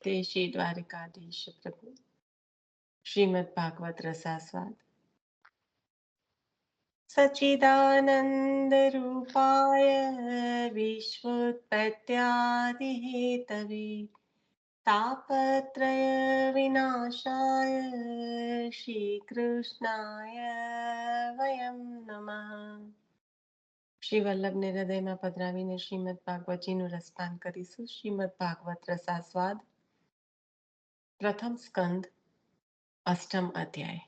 તે શ્રી દ્વારિકાધીશ પ્રભુ. શ્રીમદ ભાગવત રસાસ્વાદ. સચ્ચિદાનંદ રૂપાય વિશ્વોત્પત્યાદિહેતવે તાપત્રય વિનાશાય શ્રી કૃષ્ણાય વયમ નમઃ. શ્રી વલ્લભને હૃદયમાં પધરાવીને શ્રીમદ ભાગવતજીનું રસપાન કરીશું. શ્રીમદ ભાગવત રસાસ્વાદ, પ્રથમ સ્કંદ, અષ્ટમ અધ્યાય.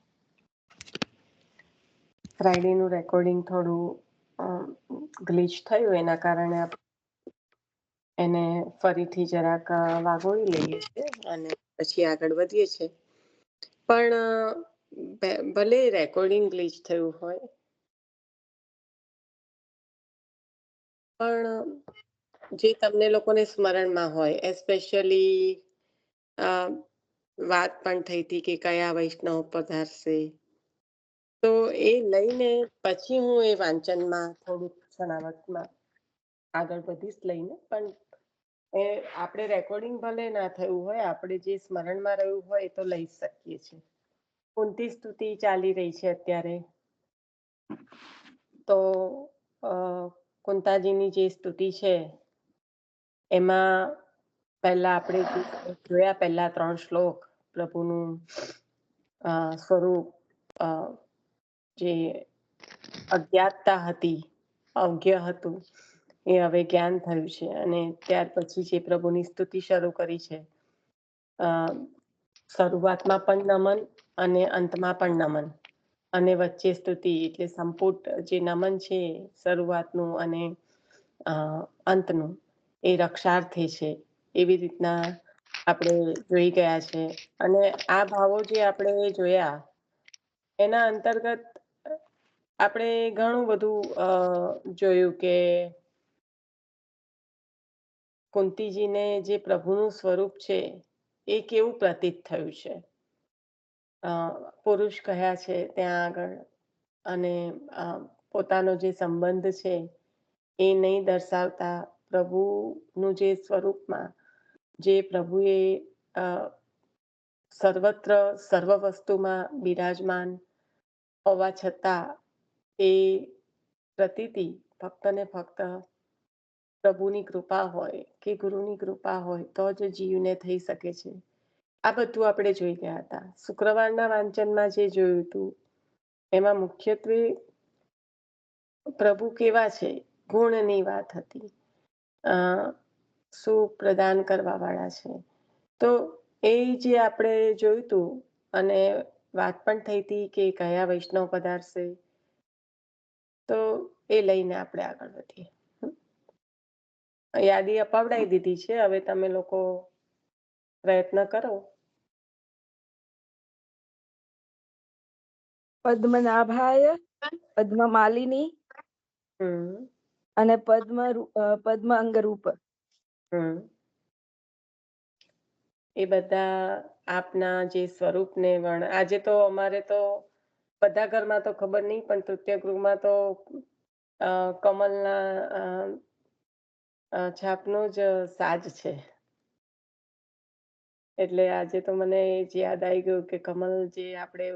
ફ્રાઈડેનું રેકોર્ડિંગ થોડું ગ્લિચ થયું, એના કારણે એને ફરીથી જરાક વાગોળી લઈએ છીએ અને પછી આગળ વધીએ છીએ. પણ ભલે રેકોર્ડિંગ ગ્લિચ થયું હોય, પણ જે તમને લોકોને સ્મરણમાં હોય, એસ્પેશિયલી વાત પણ થઈ હતી કે કયા વૈષ્ણવ પધારશે, તો એ લઈને પછી હું એ વાંચનમાં થોડુંક સણાવટમાં આગળ વધીશ લઈને. પણ એ આપણે રેકોર્ડિંગ ભલે ના થયું હોય, આપણે જે સ્મરણમાં રહ્યું હોય એ તો લઈ શકીએ છીએ. કુંતી સ્તુતિ ચાલી રહી છે અત્યારે, તો કુંતાજીની જે સ્તુતિ છે એમાં પહેલા આપણે જોયા, પહેલા 3 શ્લોક પ્રભુનું સ્વરૂપ, જે અજ્ઞાતતા હતી, અજ્ઞ હતું, એ હવે જ્ઞાન થયું છે. અને ત્યાર પછી જે પ્રભુની સ્તુતિ શરૂ કરી છે, શરૂઆતમાં પણ નમન અને અંતમાં પણ નમન અને વચ્ચે સ્તુતિ, એટલે સંપુટ જે નમન છે શરૂઆતનું અને અંતનું, એ રક્ષાર્થે છે. એવી રીતના આપણે જોઈ ગયા છે. અને આ ભાવો જે આપણે જોયા એના અંતર્ગત આપણે ઘણું બધું જોયું કે કુંતીજીને જે પ્રભુનું સ્વરૂપ છે એ કેવું પ્રતીત થયું છે. પુરુષ કહ્યા છે ત્યાં આગળ, અને પોતાનો જે સંબંધ છે એ નહીં દર્શાવતા પ્રભુનું જે સ્વરૂપમાં, જે પ્રભુએ સર્વત્ર સર્વ વસ્તુમાં બિરાજમાન હોવા છતાં એ પ્રતીતિ ફક્ત ને ફક્ત પ્રભુની કૃપા હોય કે ગુરુની કૃપા હોય તો જ જીવને થઈ શકે છે. આ બધું આપણે જોઈ ગયા હતા. શુક્રવારના વાંચનમાં જે જોયું હતું એમાં મુખ્યત્વે પ્રભુ કેવા છે ગુણની વાત હતી, શું પ્રદાન કરવા વાળા છે. તો એ જે આપણે જોયું હતું, અને વાત પણ થઈ હતી કે કયા વૈષ્ણવ પધારશે, તો એ લઈને આપણે આગળ વધીએ. યાદી અપાવડાવી દીધી છે, હવે તમે લોકો પ્રયત્ન કરો. પદ્મનાભાય, પદ્મમાલિની અને પદ્મ અંગરૂપ, એ બધા આપના જે સ્વરૂપને આજે તો અમારે તો બધા ઘરમાં તો ખબર નહીં, પણ તૃતીય ગૃહમાં તો કમલના છાપનો જ સાજ છે. એટલે આજે તો મને જ યાદ આવી ગયું કે કમલ જે આપણે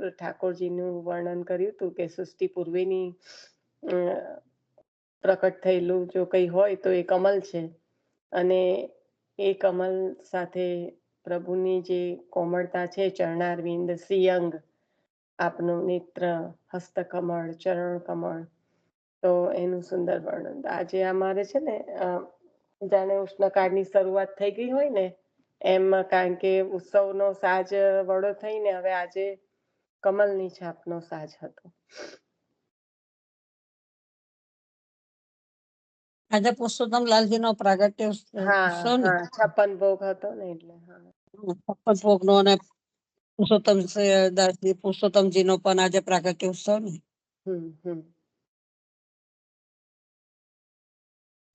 ઠાકોરજીનું વર્ણન કર્યું હતું કે સૃષ્ટિ પૂર્વેની પ્રકટ થયેલું જો કંઈ હોય તો એ કમલ છે. અને એ કમલ સાથે પ્રભુની જે કોમળતા છે, ચરણારવિંદ, શ્રીઅંગ, આપનું નેત્ર, હસ્તકમળ, ચરણ કમળ, તો એનું સુંદર વર્ણન. આજે અમારે છે ને જાણે ઉષ્ણકાળની શરૂઆત થઈ ગઈ હોય ને એમ, કારણ કે ઉત્સવનો સાજ વડો થઈને હવે આજે કમલની છાપનો સાજ હતો. આજે પુરુષોત્તમ લાલજીનો પ્રાગટ્ય ઉત્સવ, 56 ભોગ હતો ને, એટલે 56 ભોગનો, અને પુરુષોત્તમજીનો પણ આજે પ્રાગટ્ય ઉત્સવ ને.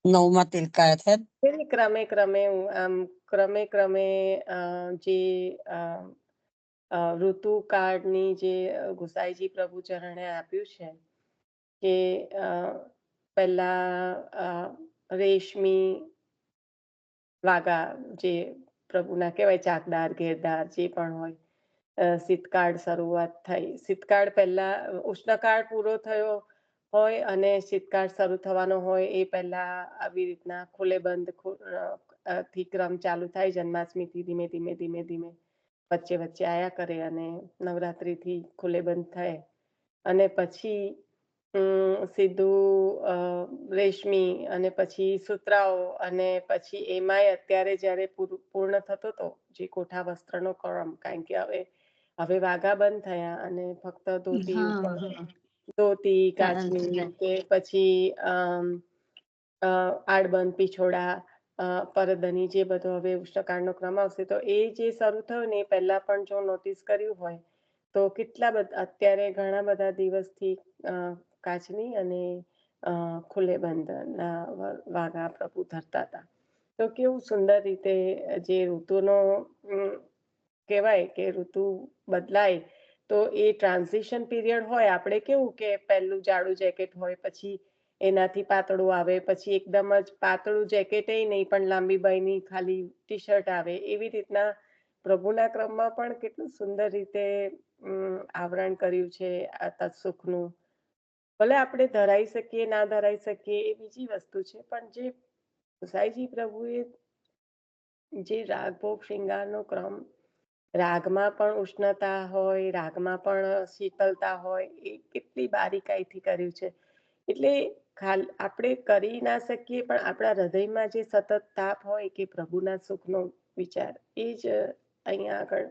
9મા તિલકાયત હે. ક્રમે જે ઋતુકાળની જે ગુસાઈજી પ્રભુ ચરણે આપ્યું છે કે પહેલા રેશમી વાગા, જે પ્રભુના કહેવાય ચાકદાર ઘેરદાર જે પણ હોય, શીતકાળ શરૂઆત થઈ, શીતકાળ પહેલા ઉષ્ણકાળ પૂરો થયો હોય અને શીતકાળ શરૂ થવાનો હોય એ પહેલા આવી રીતના ખુલ્લે બંધ થી ક્રમ ચાલુ થાય. જન્માષ્ટમીથી ધીમે ધીમે ધીમે ધીમે વચ્ચે વચ્ચે આયા કરે અને નવરાત્રીથી ખુલ્લે બંધ થાય અને પછી સીધું રેશમી અને પછી સુતરાઓ અને પછી એમાંય અત્યારે જ્યારે પૂર્ણ થતો હતો જે કોઠા વસ્ત્રનો ક્રમ, કારણ કે હવે વાઘા બંધ થયા અને ફક્ત ધોતી ઉપર ધોતી કાચની કે પછી આડબંધ પીછોડા પરદની જે બધો હવે ઉષ્ણકાળનો ક્રમ આવશે તો એ જે શરૂ થયો ને એ પહેલા પણ જો નોટિસ કર્યું હોય તો કેટલા બધા અત્યારે ઘણા બધા દિવસથી કાચની અને ખુલ્લે બંધના વાઘા પ્રભુ ધરતા હતા. તો કેવું સુંદર રીતે જે ઋતુનો કહેવાય કે ઋતુ બદલાય તો એ ટ્રાન્ઝિશન પીરિયડ હોય. આપણે કેવું કે પહેલું જાડું જેકેટ હોય, પછી એનાથી પાતળું આવે, પછી એકદમ જ પાતળું જેકેટ નહીં પણ લાંબી બાયની ખાલી ટી શર્ટ આવે. એવી રીતના પ્રભુના ક્રમમાં પણ કેટલું સુંદર રીતે આવરણ કર્યું છે આ તત્સુખનું. ભલે આપણે ધરાઈ શકીએ ના ધરાઈ શકીએ એ બીજી વસ્તુ છે, પણ જે ગુસાઈજી પ્રભુએ જે રાગ ભોગ શૃંગારનો ક્રમ, રાગમાં પણ ઉષ્ણતા હોય, રાગમાં પણ શીતળતા હોય, એ કેટલી બારીકાઈથી કર્યું છે. એટલે આપણે કરી ના શકીએ પણ આપણા હૃદયમાં જે સતત તાપ હોય કે પ્રભુના સુખનો વિચાર, એ જ અહીંયા આગળ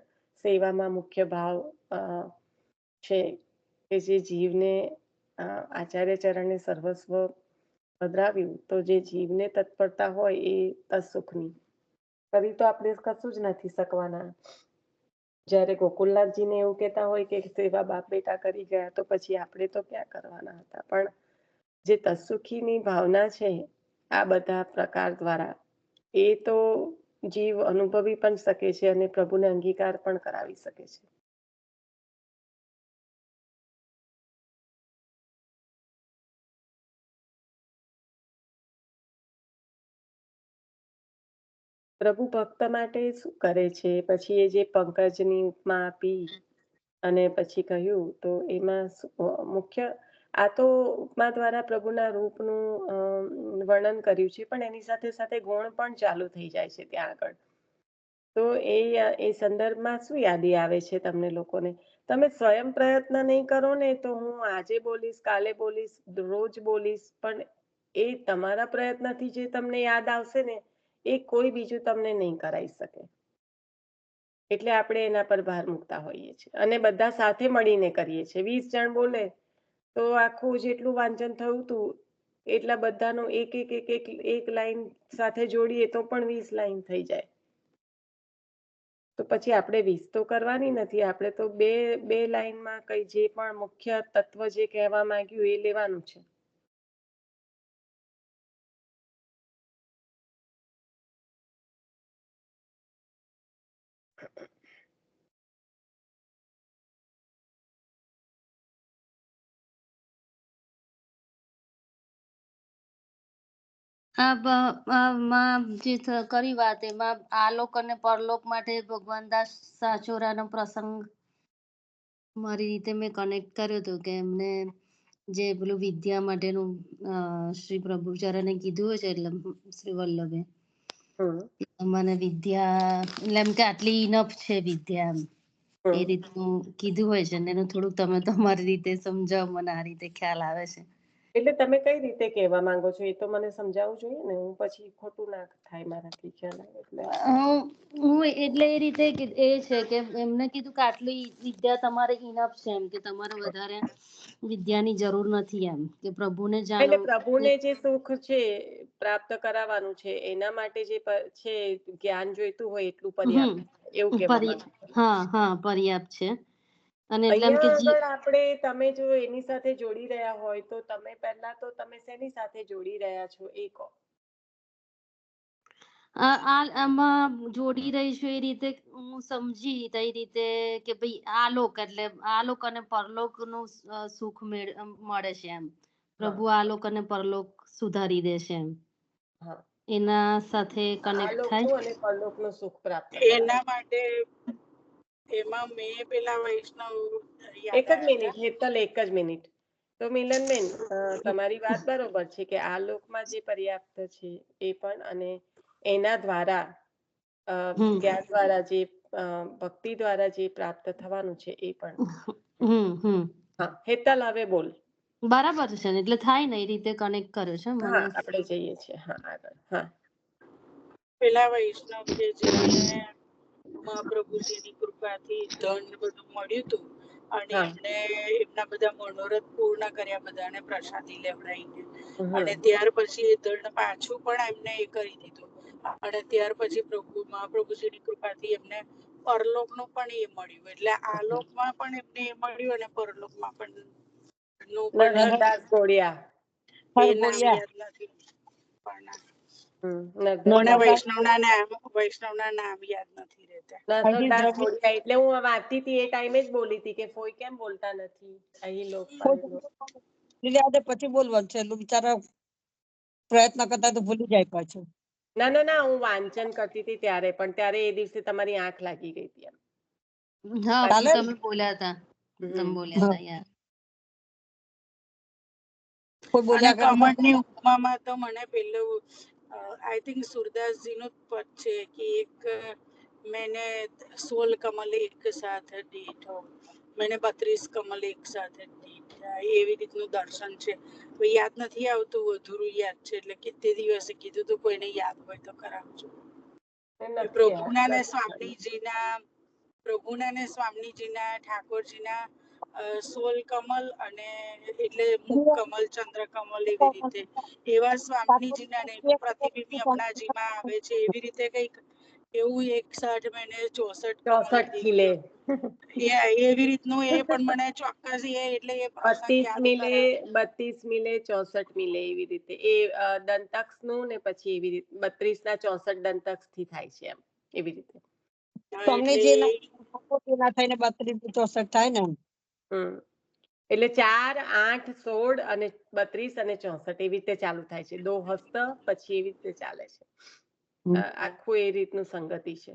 સેવામાં મુખ્ય ભાવ છે કે જે જીવને આચાર્ય ચરણે સર્વસ્વ પધરાવ્યું તો જે જીવને તત્પરતા હોય એ તત્સુખની કરી તો આપણે કશું જ નથી શકવાના. જ્યારે ગોકુલનાથજીને એવું કહેતા હોય કે સેવા બાપ બેટા કરી ગયા તો પછી આપણે તો ક્યાં કરવાના હતા. પણ જે તત્સુખીની ભાવના છે આ બધા પ્રકાર દ્વારા, એ તો જીવ અનુભવી પણ શકે છે અને પ્રભુને અંગીકાર પણ કરાવી શકે છે. પ્રભુ ભક્ત માટે શું કરે છે, પછી એ જે પંકજની ઉપમા આપી અને પછી કહ્યું તો એમાં મુખ્ય આ તો ઉપમા દ્વારા પ્રભુના રૂપનું વર્ણન કર્યું છે, પણ એની સાથે સાથે ગુણ પણ ચાલુ થઈ જાય છે ત્યાં આગળ. તો એ સંદર્ભમાં શું યાદી આવે છે તમને લોકોને? તમે સ્વયં પ્રયત્ન નહીં કરો ને તો હું આજે બોલીશ, કાલે બોલીશ, રોજ બોલીશ, પણ એ તમારા પ્રયત્નથી જે તમને યાદ આવશે ને એ કોઈ બીજું તમને નહીં કરાવી શકે. એટલે આપણે એના પર ભાર મૂકતા હોઈએ છીએ અને બધા સાથે મળીને કરીએ છીએ. 20 જણ બોલે તો આખું જેટલું વાંચન થયું હતું એટલા બધાનું એક લાઈન સાથે જોડીએ તો પણ 20 લાઈન થઈ જાય. તો પછી આપણે 20 તો કરવાની નથી, આપણે તો બે લાઈનમાં કઈ જે પણ મુખ્ય તત્વ જે કહેવા માંગ્યું એ લેવાનું છે. જે કરી વાત એમાં આલોક અને પરલોક માટે ભગવાન દાસ સાચોરાનો પ્રસંગ મારી રીતે મેં કનેક્ટ કર્યો હતો કે એમને જે પેલું વિદ્યા માટેનું શ્રી પ્રભુ ચરણે કીધું હોય છે, એટલે શ્રી વલ્લભે મને વિદ્યા એટલે એમ કે આટલી ઇનફ છે વિદ્યા, એમ એ રીતનું કીધું હોય છે. એનું થોડુંક તમે તમારી રીતે સમજાવો, મને આ રીતે ખ્યાલ આવે છે. એટલે તમે કઈ રીતે કહેવા માંગો છો એ તો મને સમજાવવું જોઈએ ને, હું પછી ખોટું ના થાય મારાથી ખ્યાલ આવે એટલે. હું એટલે એ રીતે એ છે કે એમને કીધું કે આટલી વિદ્યા તમારે ઇનફ છે, એમ કે તમારે વધારે વિદ્યાની જરૂર નથી, એમ કે પ્રભુને જાણો. એટલે પ્રભુને જે સુખ છે પ્રાપ્ત કરાવવાનું છે એના માટે જે છે જ્ઞાન જોઈતું હોય એટલું પર્યાપ્ત એવું કહેવા માંગુ. હા પર્યાપ્ત છે. અને એટલે એમ અહીંયા કે આગળ આપણે તમે જો એની સાથે જોડી રહ્યા હોય તો તમે પહેલા તો તમે શેની સાથે જોડી રહ્યા છો એ કહો. આમાં જોડી રહી છું એ રીતે હું સમજી એ રીતે કે ભાઈ આલોક અને પરલોક નું સુખ મળે છે, એમ પ્રભુ આલોક અને પરલોક સુધારી દે છે, એમ એના સાથે કનેક્ટ થાય. આલોકનું અને પરલોકનું સુખ પ્રાપ્ત કરવા. એના માટે એમાં મેં પેલા વૈષ્ણવ એક યાદ જ આવ્યા મિનિટ હતા. હેતલ, એક જ મિનિટ. તો મિલનબેન, તમારી વાત બરોબર છે કે આ લોકમાં જે પર્યાપ્ત છે એ પણ, અને એના દ્વારા જ્ઞાન દ્વારા જે ભક્તિ દ્વારા જે પ્રાપ્ત થવાનું છે એ પણ. હા હેતલ, હવે બોલ. બરાબર છે ને, એટલે થાય ને એ રીતે કનેક્ટ કર્યો છે હા મને. આપણે જઈએ છીએ. હા આગળ. હા પેલા વૈષ્ણવ કે જેમને મહાપ્રભુજીની કૃપાથી ધન બધું મળ્યું હતું અને હા. એમને એમના બધા મનોરથ પૂર્ણ કર્યા, બધાને પ્રસાદી લેવડાવીને, હમ. અને ત્યાર પછી એ ધન પાછું પણ એમને એ કરી દીધું, અને ત્યાર પછી મહાપ્રભુજીની કૃપાથી એમને પરલોકનું પણ એ મળ્યું. એટલે આ લોકમાં પણ એમને એ મળ્યું અને પરલોકમાં પણ નું પણ એ નરહરદાસ ગોળિયા. એ નામ યાદ નથી પણ મને નરહરદાસ વૈષ્ણવના નામ યાદ નથી રહેતા. નરહરદાસ ગોળિયા એટલે હું વાંચતી હતી એ ટાઈમે જ બોલી હતી કે કોઈ કેમ બોલતા નથી અહીં લોક પરલોક. લીલા પછી બોલવાનું છે, બિચારા પ્રયત્ન કરતા તો ભૂલી જાય પાછું. ના ના ના, હું વાંચન કરતી હતી ત્યારે, પણ ત્યારે એ દિવસે તમારી આંખ લાગી ગઈ હતી એમ. હા ચાલે ને? તમે બોલ્યા હતા, તમે હમ. બોલ્યા હતા યાર. કોઈ અને બોલ્યા કરે કમળની ઉપમામાં તો મને પેલું આઈ થિંક સુરદાસજીનું જ પદ છે કે એક मैंने 16 कमल एक साथ दीठो, मैंने 32 कमल एक साथ દીઠા, એવી રીતનું દર્શન છે. યાદ નથી આવતું, અધૂરું યાદ છે, એટલે કે તે દિવસે કીધું તું, કોઈને યાદ હોય તો કરાવજો. નથી પ્રભુના ને નથી. સ્વામીજીના ઠાકોરજીના 16 કમલ, અને એટલે મુખ કમલ, ચંદ્ર કમલ, એવી રીતે એવા સ્વામીજીના ને એનું પ્રતિબિંબ યમુનાજીમાં આવે છે. એવી રીતે કઈક એવું 61 मैंने 64 कमल 64 ખીલે. દીઠો, એવી રીતનું એ પણ મને ચોક્કસ એટલે એ પ્રસંગ 32 યાદ મિલે, કરાવજો. 32 મિલે, 64 મિલે, એવી રીતે એ દંતક્ષ નું, ને પછી એવી રીતે 32 ના 64 દંતક્ષ થી થાય છે એમ, એવી રીતે. તમને એટલે જે ના થઈને 32 64 થાય ને. એટલે 4, 8, 16 અને 32 અને 64 એવી રીતે ચાલુ થાય છે. દો હસ્ત પછી એવી રીતે ચાલે છે. આખું એ રીતનું સંગતિ છે.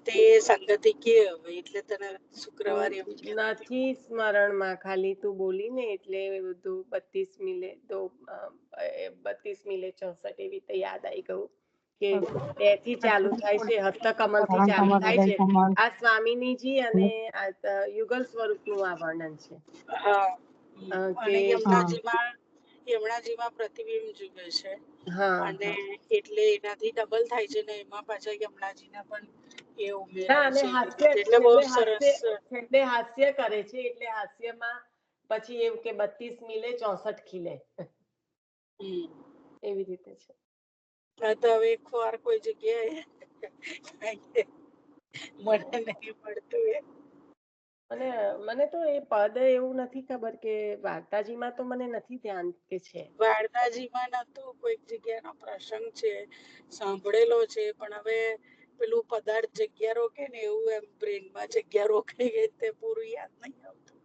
તે સંગતિ કે હવે એટલે તને શુક્રવારે એવું કહેતી હતી. નથી સ્મરણમાં, ખાલી તું બોલી ને એટલે બધું 32 મિલે, 32 મિલે 64 એવી રીતે યાદ આવી ગયું કે એથી ચાલુ થાય છે, હસ્તકમલ થી ચાલુ થાય છે. આ સ્વામિનીજી અને યુગલ સ્વરૂપનું આ વર્ણન છે. હા, કે અને યમુનાજીમાં પ્રતિબિંબ જુએ છે, હા અને હા. એટલે એનાથી ડબલ થાય છે ને એમાં પાછા યમુનાજીના પણ એ ના, ઉમેરાય અને છે, હાસ્ય, એટલે બહુ સરસ. છેલ્લે હાસ્ય કરે છે, એટલે હાસ્યમાં પછી એવું કે 32 મિલે 64 ખીલે, એવી રીતે છે. તો હવે એક વાર કોઈ જગ્યાએ મને નહીં મળતું એ. અને મને તો એ પદ એવું નથી ખબર કે વાર્તાજીમાં તો મને નથી ધ્યાન કે છે. વાર્તાજીમાં નતું, કોઈક જગ્યાનો પ્રસંગ છે, સાંભળેલો છે, પણ હવે પેલું પદાર્થ જગ્યા રોકે ને એવું એમ બ્રેનમાં જગ્યા રોકાઈ ગઈ, તે પૂરું યાદ નહીં આવતું.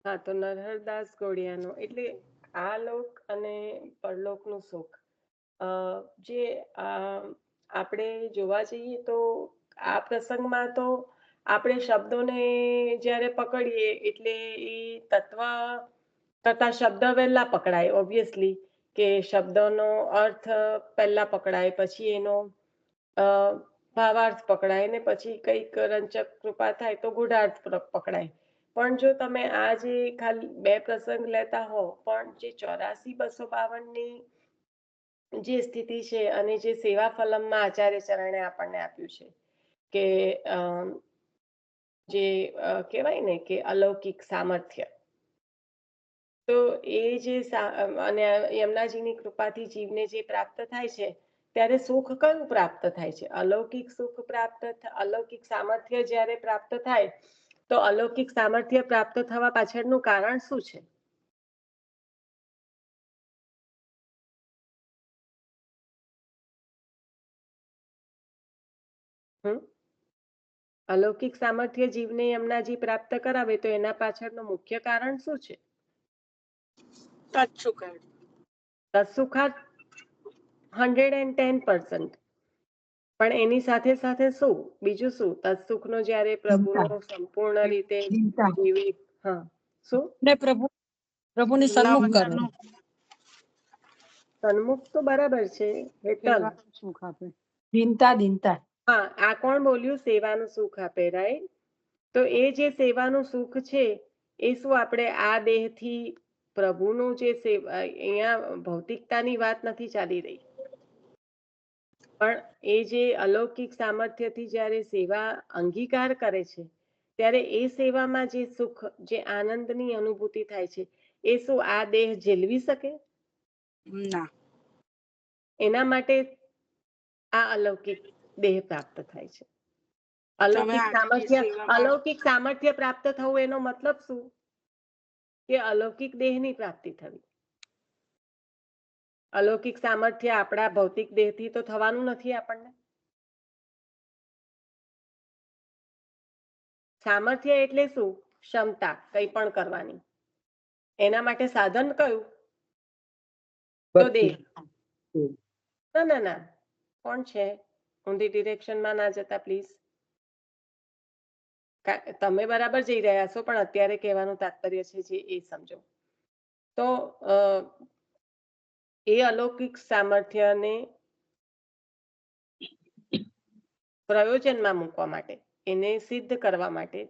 હા, તો નરહરદાસ ગોળિયાનો એટલે આ લોક અને પરલોકનું સુખ, જે આપણે જોવા જઈએ તો આ પ્રસંગમાં તો આપણે શબ્દોને જ્યારે પકડીએ એટલે એ તત્વ તથા શબ્દ વહેલા પકડાય, ઓબ્વિયસલી કે શબ્દોનો અર્થ પહેલા પકડાય, પછી એનો ભાવાર્થ પકડાય, ને પછી કઈક રંચક કૃપા થાય તો ગૂઢાર્થ પકડાય. પણ જો તમે આ જે ખાલી 2 પ્રસંગ લેતા હો, પણ જે 84-252 ની જે સ્થિતિ છે, અને જે સેવા ફલમમાં આચાર્ય ચરણે આપણને આપ્યું છે કે જે કહેવાય ને કે અલૌકિક સામર્થ્ય, તો એ જે અને યમુનાજીની કૃપાથી જીવને જે પ્રાપ્ત થાય છે, ત્યારે સુખ કયું પ્રાપ્ત થાય છે? અલૌકિક સુખ પ્રાપ્ત, અલૌકિક સામર્થ્ય જ્યારે પ્રાપ્ત થાય, તો અલૌકિક સામર્થ્ય પ્રાપ્ત થવા પાછળનું કારણ શું છે? અલૌકિક સામર્થ્ય જીવને યમનાજી પ્રાપ્ત કરાવે તો એના પાછળનું મુખ્ય કારણ શું છે? તત્સુખાટ. તત્સુખાટ 110%. પણ એની સાથે સાથે શું બીજું શું? તત્સુખનો જ્યારે પ્રભુનો સંપૂર્ણ રીતે ચિંતા જીવી, હા, શું ને પ્રભુની સન્મુખ કરો નવનાનું સન્મુખ તો બરાબર છે હેતલ. સેવાનું સુખ આપે. દીનતા હા, આ કોણ બોલ્યું? સેવાનું સુખ આપે, રાઈટ? તો એ જે સેવાનું સુખ છે એ શું આપણે આ દેહથી પ્રભુનું જે અહીંયા ભૌતિકતાની વાત નથી ચાલી રહી, પણ એ જે અલૌકિક સામર્થ્યથી જ્યારે સેવા અંગીકાર કરે છે ત્યારે એ સેવામાં જે સુખ, જે આનંદની અનુભૂતિ થાય છે એ શું આ દેહ ઝેલવી શકે? ના. એના માટે આ અલૌકિક દેહ પ્રાપ્ત થાય છે. તમે આટલી સેવામાં અલૌકિક સામર્થ્ય પ્રાપ્ત થવું એનો મતલબ શું? કે અલૌકિક દેહની પ્રાપ્તિ થવી. અલૌકિક સામર્થ્ય આપણા ભૌતિક દેહથી તો થવાનું નથી આપણને. સામર્થ્ય એટલે શું? ક્ષમતા કંઈ પણ કરવાની. એના માટે સાધન કયું? તો દેહ. ના ના ના, કોણ છે? ઊંધી ડિરેક્શનમાં ના જતા પ્લીઝ. તમે બરાબર જઈ રહ્યા છો પણ અત્યારે કહેવાનું તાત્પર્ય છે જે એ સમજો. તો એ અલૌકિક સામર્થ્યને પ્રયોજનમાં મૂકવા માટે, એને સિદ્ધ કરવા માટે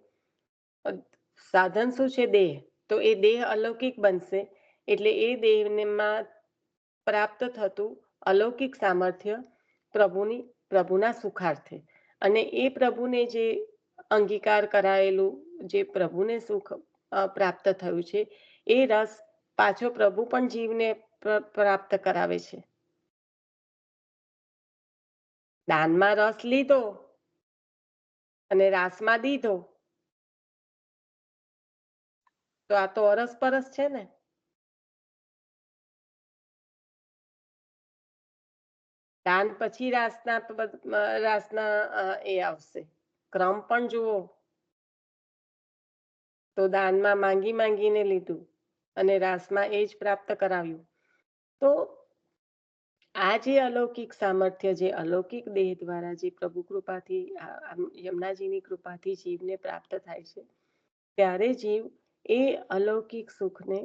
સાધન શું છે? દેહ. તો એ દેહ અલૌકિક બનશે એટલે એ દેહમાં પ્રાપ્ત થતું અલૌકિક સામર્થ્ય પ્રભુના સુખાર્થે, અને એ પ્રભુને જે અંગીકાર કરાયેલું જે પ્રભુને સુખ પ્રાપ્ત થયું છે એ રસ પાછો પ્રભુ પણ જીવને પ્રાપ્ત કરાવે છે. દાનમાં રસ લીધો અને રાસમાં દીધો તો આ તો અરસપરસ છે ને. દાન પછી રાસના એ આવશે. ક્રમ પણ જુઓ તો દાનમાં માંગી માંગીને લીધું અને રાસમાં એ જ પ્રાપ્ત કરાવ્યું. તો આ જે અલૌકિક સામર્થ્ય, જે અલૌકિક દેહ દ્વારા જે પ્રભુ કૃપાથી, યમુનાજીની કૃપાથી જીવને પ્રાપ્ત થાય છે ત્યારે જીવ એ અલૌકિક સુખને,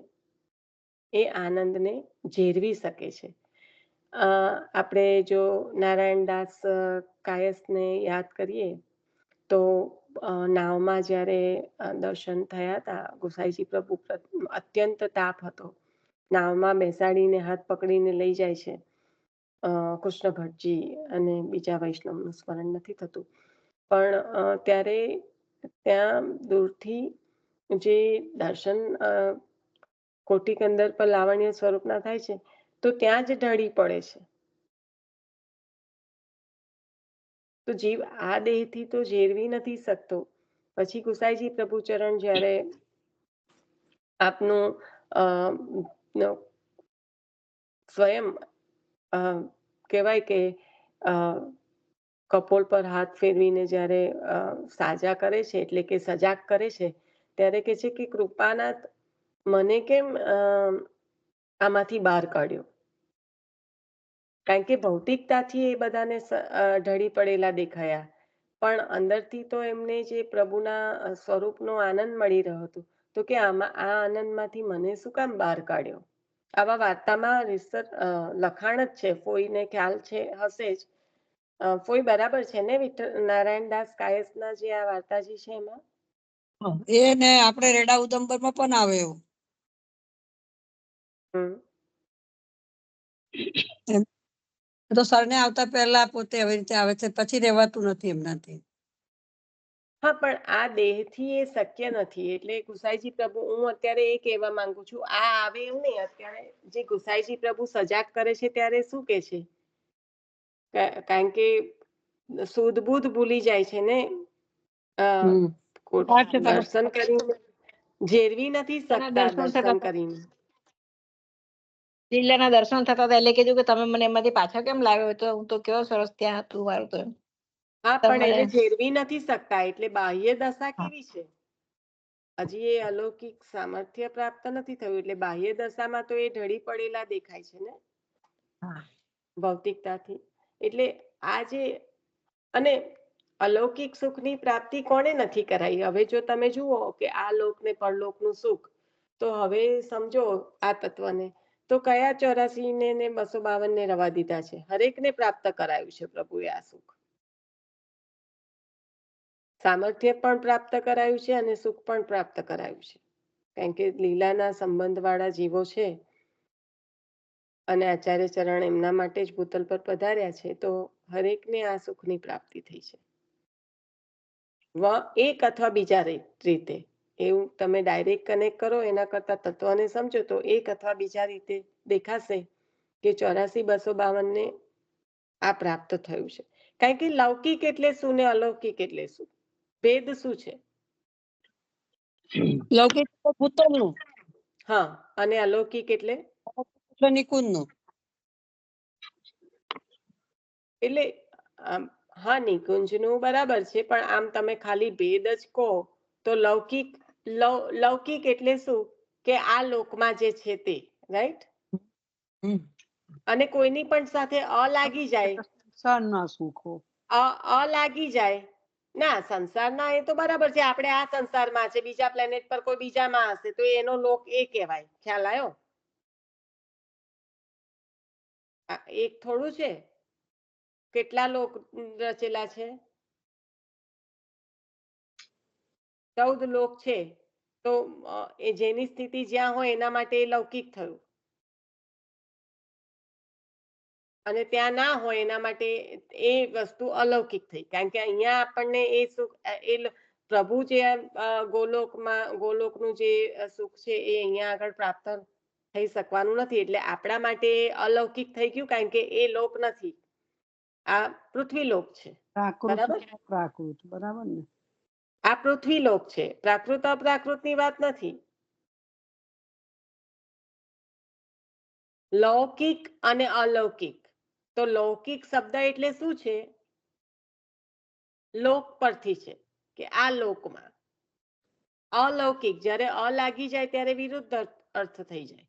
એ આનંદને ઝેરવી શકે છે. આપણે જો નારાયણદાસ કાયસને યાદ કરીએ તો નાવમાં જ્યારે દર્શન થયા હતા ગુસાઈજી પ્રભુ, અત્યંત તાપ હતો, નાવમાં બેસાડીને હાથ પકડીને લઈ જાય છે કૃષ્ણ ભટ્ટજી અને બીજા વૈષ્ણવનું સ્મરણ નથી થતું, પણ ત્યારે ત્યાં દૂરથી જે દર્શન કોટિકંદર પર લાવણ્ય સ્વરૂપના થાય છે તો ત્યાં જ ઢળી પડે છે. તો જીવ આ દેહથી તો ઝેરવી નથી શકતો. પછી ગુસાઈજી પ્રભુ ચરણ જ્યારે આપનું સ્વયં કહેવાય કે કપોળ પર હાથ ફેરવીને જ્યારે સાજા કરે છે, એટલે કે સજાગ કરે છે, ત્યારે કે છે કે કૃપાનાથ મને કેમ આમાંથી બહાર કાઢ્યો? કારણ કે ભૌતિકતાથી એ બધાને ઢળી પડેલા દેખાયા, પણ અંદરથી તો એમને જે પ્રભુના સ્વરૂપનો આનંદ મળી રહ્યો હતો, તો કે આમાં આ આનંદમાંથી મને શું કામ બહાર કાઢ્યો? આવા વાર્તામાં લખાણ જ છે, ફોઈને ખ્યાલ છે હશે જ. ફોઈ બરાબર છે ને નારાયણદાસ કાયસના જે આ વાર્તાજી છે એમાં? એ ને આપણે રેડા ઉદંબરમાં પણ આવે એવું. તો સરને આવતા પહેલા પોતે આવી રીતે આવે છે, પછી રહેવાતું નથી એમનાથી. હા, પણ આ દેહથી એ શક્ય નથી. એટલે ગુસાઈજી પ્રભુ, હું અત્યારે એ કહેવા માંગુ છું, આ આવે એવું નહીં. અત્યારે જે ગુસાઈજી પ્રભુ સજાગ કરે છે ત્યારે શું કે છે? કારણ કે સુધ બુધ ભૂલી જાય છે ને, દર્શન કરીને ઝેરવી નથી શકતા. દર્શન કરીને લીલાના દર્શન થતા હતા એટલે કીધું કે તમે મને એમાંથી પાછા કેમ લાવ્યો? તો હું તો કેવો સરસ ત્યાં હતું મારું તો. હા, પણ તમે એને ઝેરવી નથી શકતા, એટલે બાહ્ય દશા હા. કેવી છે? હજી એ અલૌકિક સામર્થ્ય પ્રાપ્ત નથી થયું, એટલે બાહ્ય દશામાં તો એ ઢળી પડેલા દેખાય છે ને હા. ભૌતિકતાથી. એટલે આ જે અને અલૌકિક સુખની પ્રાપ્તિ કોણે નથી કરાઈ? હવે જો તમે જુઓ કે આ લોક ને પરલોકનું સુખ, તો હવે સમજો આ તત્વને, તો કયા 84 ને 252 ને રવા દીધા છે? હરેકને પ્રાપ્ત કરાયું છે પ્રભુએ આ સુખ. સામર્થ્ય પણ પ્રાપ્ત કરાયું છે અને સુખ પણ પ્રાપ્ત કરાયું છે, કારણ કે લીલાના સંબંધ વાળા જીવો છે અને આચાર્ય ચરણ એમના માટે જ ભૂતલ પર પધાર્યા છે, તો હરેકને આ સુખની પ્રાપ્તિ થઈ છે. એક અથવા બીજા રીતે, એવું તમે ડાયરેક્ટ કનેક્ટ કરો એના કરતા તત્વને સમજો તો એક અથવા બીજા રીતે દેખાશે કે 84-252 ને આ પ્રાપ્ત થયું છે. કારણ કે લૌકિક એટલે શું ને અલૌકિક એટલે શું? ભેદ શું છે? લૌકિક એટલે ભૂતલનું, હા, અને અલૌકિક એટલે નિકુંજનું. એટલે હા, નિકુંજનું બરાબર છે, પણ આમ તમે ખાલી ભેદ જ કહો તો લૌકિક એટલે શું કે આ લોકમાં જે છે તે, રાઈટ? અને કોઈની પણ સાથે લાગી જાય, સંસારના સુખો. લાગી જાય ના, સંસારના એ તો બરાબર છે, આપણે આ સંસારમાં છે, બીજા પ્લેનેટ પર કોઈ બીજામાં હશે તો એનો લોક એ કહેવાય. ખ્યાલ આવ્યો? એક થોડું છે, કેટલા લોક રચેલા છે? 14 લોક છે, તો એ જેની સ્થિતિ જ્યાં હોય એના માટે એ લૌકિક થયું, અને ત્યાં ના હોય એના માટે એ વસ્તુ અલૌકિક થઈ. કારણ કે અહીંયા આપણને એ સુખ, એ પ્રભુ જે ગોલોકનું જે સુખ છે એ અહીંયા આગળ પ્રાપ્ત થઈ શકવાનું નથી, એટલે આપણા માટે અલૌકિક થઈ ગયું, કારણ કે એ લોક નથી, આ પૃથ્વી લોક છે. બરાબર? પ્રાકૃત, બરાબર ને? આ પૃથ્વી લોક છે, પ્રાકૃત અપ્રાકૃતની વાત નથી. લૌકિક અને અલૌકિક, તો લૌકિક શબ્દ એટલે શું છે? લોક પરથી છે, કે આ લોકમાં. અલૌકિક, જ્યારે લાગી જાય ત્યારે વિરુદ્ધ અર્થ થઈ જાય,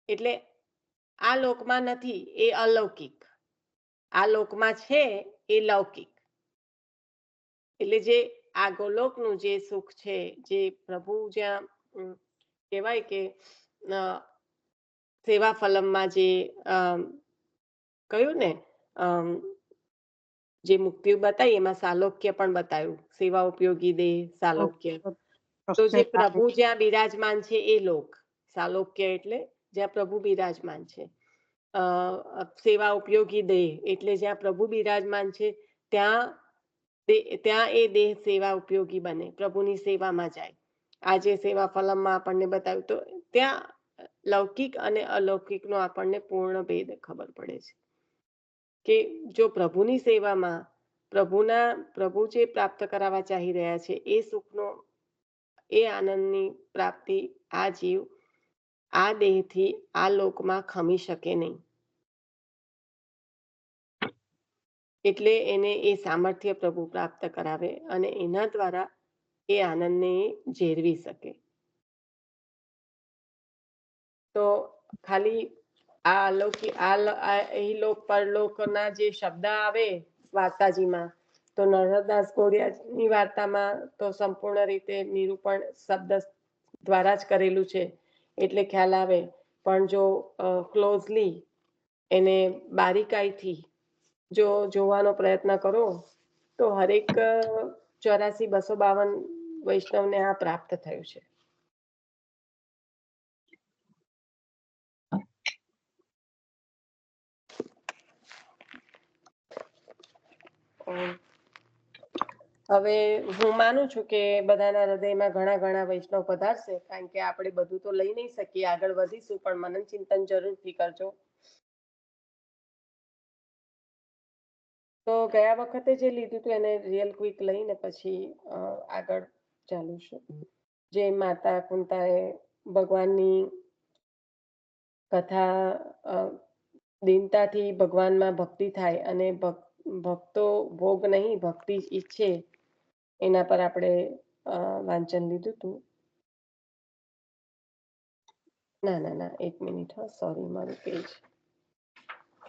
એટલે આ લોકમાં નથી એ અલૌકિક, આ લોકમાં છે એ લૌકિક. એટલે જે આ ગોલોકનું જે સુખ છે, જે પ્રભુ જ્યાં કહેવાય કે સેવા ફલમમાં જે કહ્યું ને, જે મુક્તિ બતાવી એમાં સાલોક્ય પણ બતાવ્યું, સેવા ઉપયોગી દેહ સાલોક્ય. તો જે પ્રભુ જ્યાં બિરાજમાન છે એ લોક, સાલોક્ય એટલે જ્યાં પ્રભુ બિરાજમાન છે. સેવા ઉપયોગી દેહ એટલે જ્યાં પ્રભુ બિરાજમાન છે ત્યાં એ દેહ સેવા ઉપયોગી બને, પ્રભુની સેવામાં જાય. આજે સેવા ફલમમાં આપણને બતાવ્યું, તો ત્યાં લૌકિક અને અલૌકિકનો આપણને પૂર્ણ ભેદ ખબર પડે છે, કે જો પ્રભુની સેવામાં પ્રભુ જે પ્રાપ્ત કરાવવા ચાહી રહ્યા છે એ સુખનો, એ આનંદની પ્રાપ્તિ આ જીવ આ દેહથી આ લોકમાં ખમી શકે નહીં, એટલે એને એ સામર્થ્ય પ્રભુ પ્રાપ્ત કરાવે અને એના દ્વારા એ આનંદને ઝેરવી શકે. તો ખાલી આ અલૌકિક લોક પરલોકના જે શબ્દ આવે વાર્તાજીમાં, તો નરદાસ ગોડિયાની વાર્તામાં તો સંપૂર્ણ રીતે નિરૂપણ શબ્દ દ્વારા જ કરેલું છે, એટલે ખ્યાલ આવે. પણ જો ક્લોઝલી એને બારીકાઈથી જો જોવાનો પ્રયત્ન કરો તો હરેક 84-252 વૈષ્ણવને આ પ્રાપ્ત થયું છે. હવે હું માનું છું કે બધાના હૃદયમાં ઘણા વૈષ્ણવ પધારશે, કારણ કે આપણે બધું તો લઈ નહીં શકીએ, આગળ વધીશું, પણ મનન ચિંતન જરૂરથી કરજો. તો ગયા વખતે જે લીધું હતું એને રિયલ ક્વિક લઈને પછી આગળ ચાલીશું. જે માતા કુંતાએ ભગવાનની કથા, દીનતાથી ભગવાનમાં ભક્તિ થાય અને ભક્તો ભોગ નહીં ભક્તિ જ ઈચ્છે એના પર આપણે વાંચન લીધું હતું. ના 1 મિનિટ, સોરી, મારું પેજ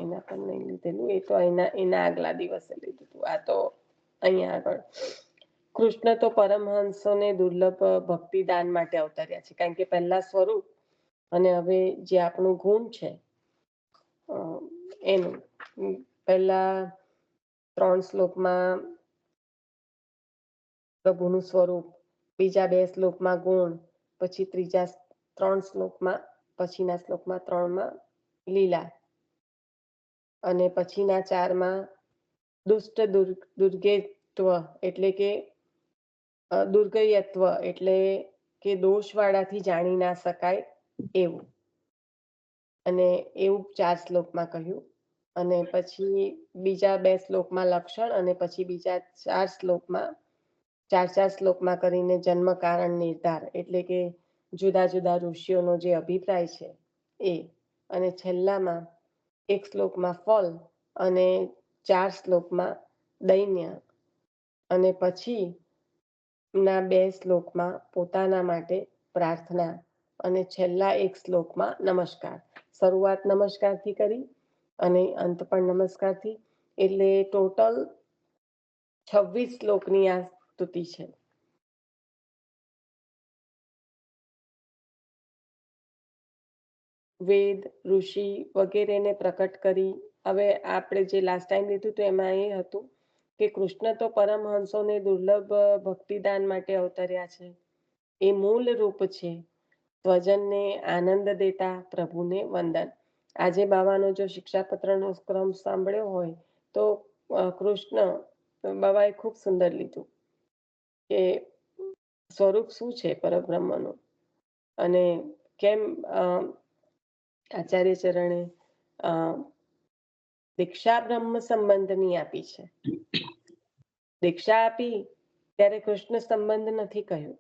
એના પર નહીં લીધેલું, એ તો એના આગલા દિવસે લીધું હતું. આ તો અહીંયા આગળ કૃષ્ણ તો પરમહંસોને દુર્લભ ભક્તિદાન માટે અવતર્યા છે, કારણ કે પહેલા સ્વરૂપ અને હવે જે આપણું ગુણ છે એનું પહેલા 3 શ્લોકમાં પ્રભુનું સ્વરૂપ, બીજા 2 શ્લોકમાં ગુણ, પછી ત્રીજા 3 શ્લોકમાં, પછીના શ્લોકમાં 3માં લીલા, અને પછીના 4માં દુષ્ટ દુર્ગેત્વ એટલે કે દુર્ગયત્વ એટલે કે દોષવાળાથી જાણી ના શકાય એવું, અને એવું 4 શ્લોકમાં કહ્યું. અને પછી બીજા 2 શ્લોકમાં લક્ષણ, અને પછી બીજા 4 શ્લોકમાં 4 શ્લોકમાં કરીને જન્મ કારણ નિર્ધાર એટલે કે જુદા જુદા ઋષિઓનો જે અભિપ્રાય છે એ, અને છેલ્લામાં 1 શ્લોકમાં ફલ, અને 4 શ્લોકમાં દૈન્ય, અને પછી ના 2 શ્લોકમાં પોતાના માટે પ્રાર્થના, અને છેલ્લા 1 શ્લોકમાં નમસ્કાર. શરૂઆત નમસ્કારથી કરી અને અંત પણ નમસ્કારથી, એટલે ટોટલ 26 શ્લોકની આ સ્તુતિ છે. વેદ, ઋષિ વગેરેને પ્રકટ કરી. હવે આપણે જે લાસ્ટ ટાઈમ લીધું હતું એમાં એ હતું કે કૃષ્ણ તો પરમહંસોને દુર્લભ ભક્તિદાન માટે અવતર્યા છે. એ મૂળ રૂપ છે, સ્વજનને આનંદ દેતા પ્રભુને વંદન. આજે બાવાનો જો શિક્ષાપત્રનો ક્રમ સાંભળ્યો હોય તો કૃષ્ણ બાબાએ ખૂબ સુંદર લીધું કે સ્વરૂપ શું છે પરબ્રહ્મનું, અને કેમ આચાર્ય ચરણે દીક્ષા બ્રહ્મ સંબંધની આપી છે. દીક્ષા આપી ત્યારે કૃષ્ણ સંબંધ નથી કહ્યું,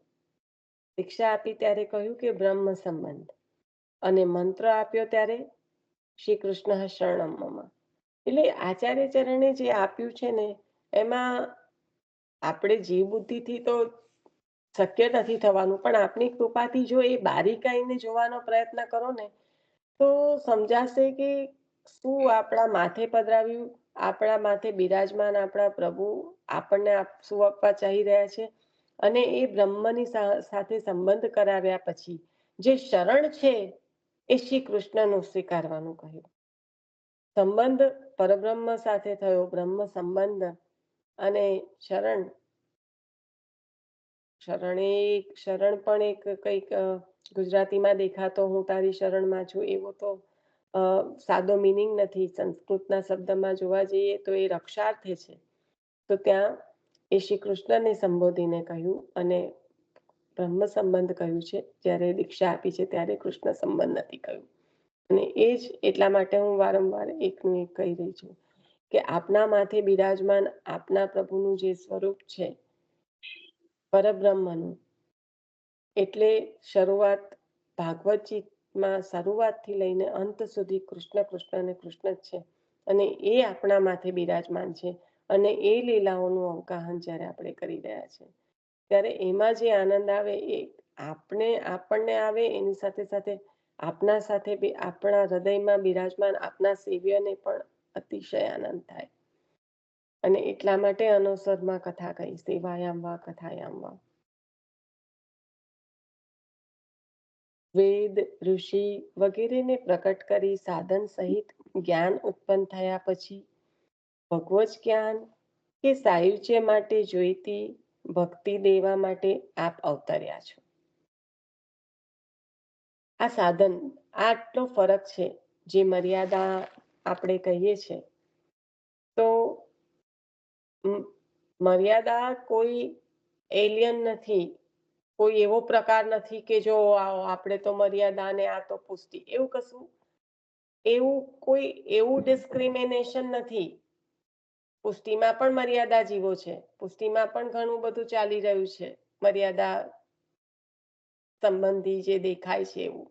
દીક્ષા આપી ત્યારે કહ્યું કે બ્રહ્મ સંબંધ, અને મંત્ર આપ્યો ત્યારે શ્રી કૃષ્ણ શરણમ મમ. એટલે આચાર્ય ચરણે જે આપ્યું છે ને એમાં આપણે જીવ બુદ્ધિથી તો શક્ય નથી થવાનું, પણ આપની કૃપાથી જો એ બારીકાઈને જોવાનો પ્રયત્ન કરો ને તો સમજાશે કે શું આપણા માથે પધરાવ્યું, આપણા માથે બિરાજમાન આપણા પ્રભુ આપણને શું આપવા ચાહી રહ્યા છે, અને એ બ્રહ્મની સાથે સંબંધ કરાવ્યા પછી જે શરણ છે એ શ્રી કૃષ્ણનું સ્વીકારવાનું કહ્યું. સંબંધ પરબ્રહ્મ સાથે થયો, બ્રહ્મ સંબંધ, અને શરણ પણ એક કંઈક ગુજરાતીમાં દેખાતો હું તારી શરણમાં છું એવો તો સાદો મિનિંગ નથી. સંસ્કૃતના શબ્દમાં જોવા જઈએ તો એ રક્ષાર્થે છે. તો ત્યાં એ શ્રી કૃષ્ણને સંબોધીને કહ્યું, અને બ્રહ્મ સંબંધ કહ્યું છે, જ્યારે દીક્ષા આપી છે ત્યારે કૃષ્ણ સંબંધ નથી કહ્યું. અને એ જ એટલા માટે હું વારંવાર એકનું એક કહી રહી છું કે આપના માથે બિરાજમાન આપના પ્રભુનું જે સ્વરૂપ છે પરબ્રહ્મનું, એટલે શરૂઆત ભાગવતજીમાં શરૂઆતથી લઈને અંત સુધી કૃષ્ણ કૃષ્ણ અને કૃષ્ણ જ છે, અને એ આપણા માથે બિરાજમાન છે. અને એ લીલાઓનું અવગાહન જ્યારે આપણે કરી રહ્યા છે ત્યારે એમાં જે આનંદ આવે એ આપણને આવે, એની સાથે સાથે આપના સાથે આપણા હૃદયમાં બિરાજમાન આપના સેવ્યને પણ અતિશય આનંદ થાય. અને એટલા માટે અનુસરમાં કથા કહી, સેવાયામ વા કથાયામ વા. વેદ, ઋષિ વગેરેને પ્રકટ કરી સાધન સહિત જ્ઞાન ઉત્પન્ન થયા પછી ભગવત જ્ઞાન કે સાયુજ્ય માટે જોઈતી ભક્તિ દેવા માટે આપ અવતર્યા છો. આ સાધન, આટલો ફરક છે. જે મર્યાદા આપણે કહીએ છીએ તો મર્યાદા કોઈ એલિયન નથી, કોઈ એવો પ્રકાર નથી કે જો આપણે તો મર્યાદા ને આ તો પુષ્ટિ, એવું કશું એવું ડિસ્ક્રિમિનેશન નથી. પુષ્ટિમાં પણ મર્યાદા જીવો છે, પુષ્ટિમાં પણ ઘણું બધું ચાલી રહ્યું છે મર્યાદા સંબંધી જે દેખાય છે એવું.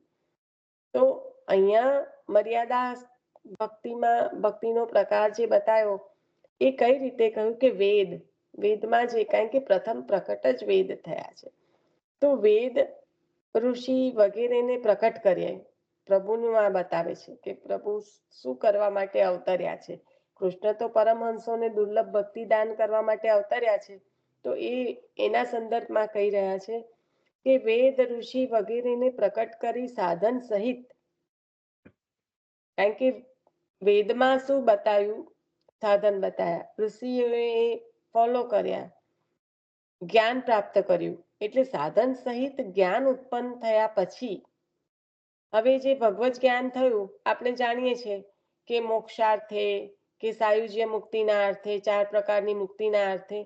તો અહીંયા મર્યાદા ભક્તિનો પ્રકાર જે બતાવ્યો એ કઈ રીતે કહ્યું કે વેદમાં જે, કારણ કે પ્રથમ પ્રકટ જ વેદ થયા છે, તો વેદ ઋષિ વગેરેને પ્રકટ કરીએ પ્રભુનું આ બતાવે છે કે પ્રભુ શું કરવા માટે અવતર્યા છે. કૃષ્ણ તો પરમહંસોને દુર્લભ ભક્તિ દાન કરવા માટે અવતર્યા છે, તો એના સંદર્ભમાં કહી રહ્યા છે કે વેદ ઋષિ વગેરેને પ્રકટ કરી સાધન સહિત, કારણ કે વેદમાં શું બતાવ્યું, સાધન બતાવ્યા, ઋષિઓએ ફોલો કર્યા, જ્ઞાન પ્રાપ્ત કર્યું, એટલે સાધન સહિત જ્ઞાન ઉત્પન્ન થયા પછી હવે જે ભગવત જ્ઞાન થયું, આપણે જાણીએ છીએ કે મોક્ષાર્થે કે સાયુજ્ય મુક્તિના અર્થે, 4 પ્રકારની મુક્તિના અર્થે,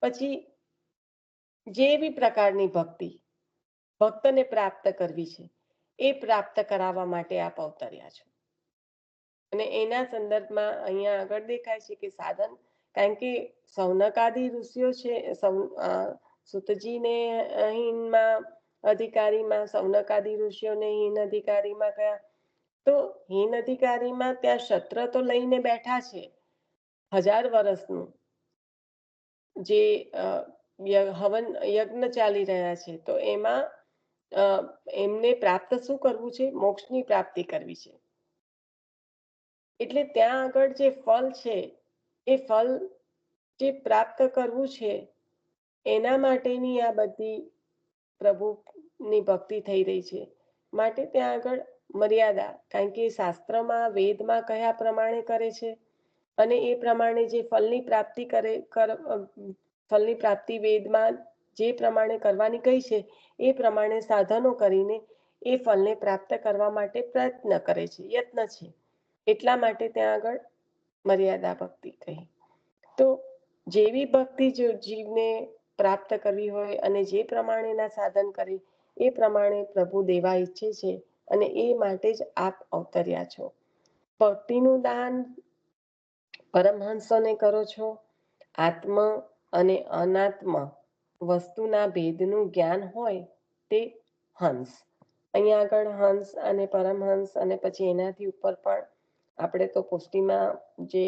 પછી જે બી પ્રકારની ભક્તને પ્રાપ્ત કરવી છે એ પ્રાપ્ત કરાવવા માટે આપ અવતર્યા છો. અને એના સંદર્ભમાં અહીંયા આગળ દેખાય છે કે સાધન, કારણ કે સૌનકાદી ઋષિઓ છે, સુતજીને હીનમાં અધિકારીમાં, સૌનકાદી ઋષિઓને હીન અધિકારીમાં કયા, તો હીન અધિકારીમાં ત્યાં ક્ષત્ર તો લઈને બેઠા છે 1000 વર્ષનું, જે હવન યજ્ઞ ચાલી રહ્યા છે, તો એમાં એમને પ્રાપ્ત શું કરવું છે, મોક્ષની પ્રાપ્તિ કરવી છે. એટલે ત્યાં આગળ જે ફળ છે, એ ફળ જે પ્રાપ્ત કરવું છે એના માટેની આ બધી પ્રભુની ભક્તિ થઈ રહી છે. માટે ત્યાં આગળ મર્યાદા, કારણ કે શાસ્ત્રમાં વેદમાં કયા પ્રમાણે કરે છે અને એ પ્રમાણે જે ફળની પ્રાપ્તિ વેદમાં જે પ્રમાણે કરવાની કહી છે એ પ્રમાણે સાધનો કરીને એ ફળને પ્રાપ્ત કરવા માટે પ્રયત્ન કરે છે, યત્ન છે. એટલા માટે ત્યાં આગળ મર્યાદા ભક્તિ કહી. તો જેવી ભક્તિ જો જીવને પ્રાપ્ત કરવી હોય અને જે પ્રમાણેના સાધન કરે એ પ્રમાણે પ્રભુ દેવા ઈચ્છે છે, અને એ માટે જ આપ અવતર્યા છો. ભક્તિનું દાન પરમહંસોને કરો છો. આત્મ અને અનાત્મ વસ્તુના ભેદનું જ્ઞાન હોય તે હંસ. અહીંયા આગળ હંસ અને પરમહંસ અને પછી એનાથી ઉપર પણ આપણે તો પુષ્ટિમાં જે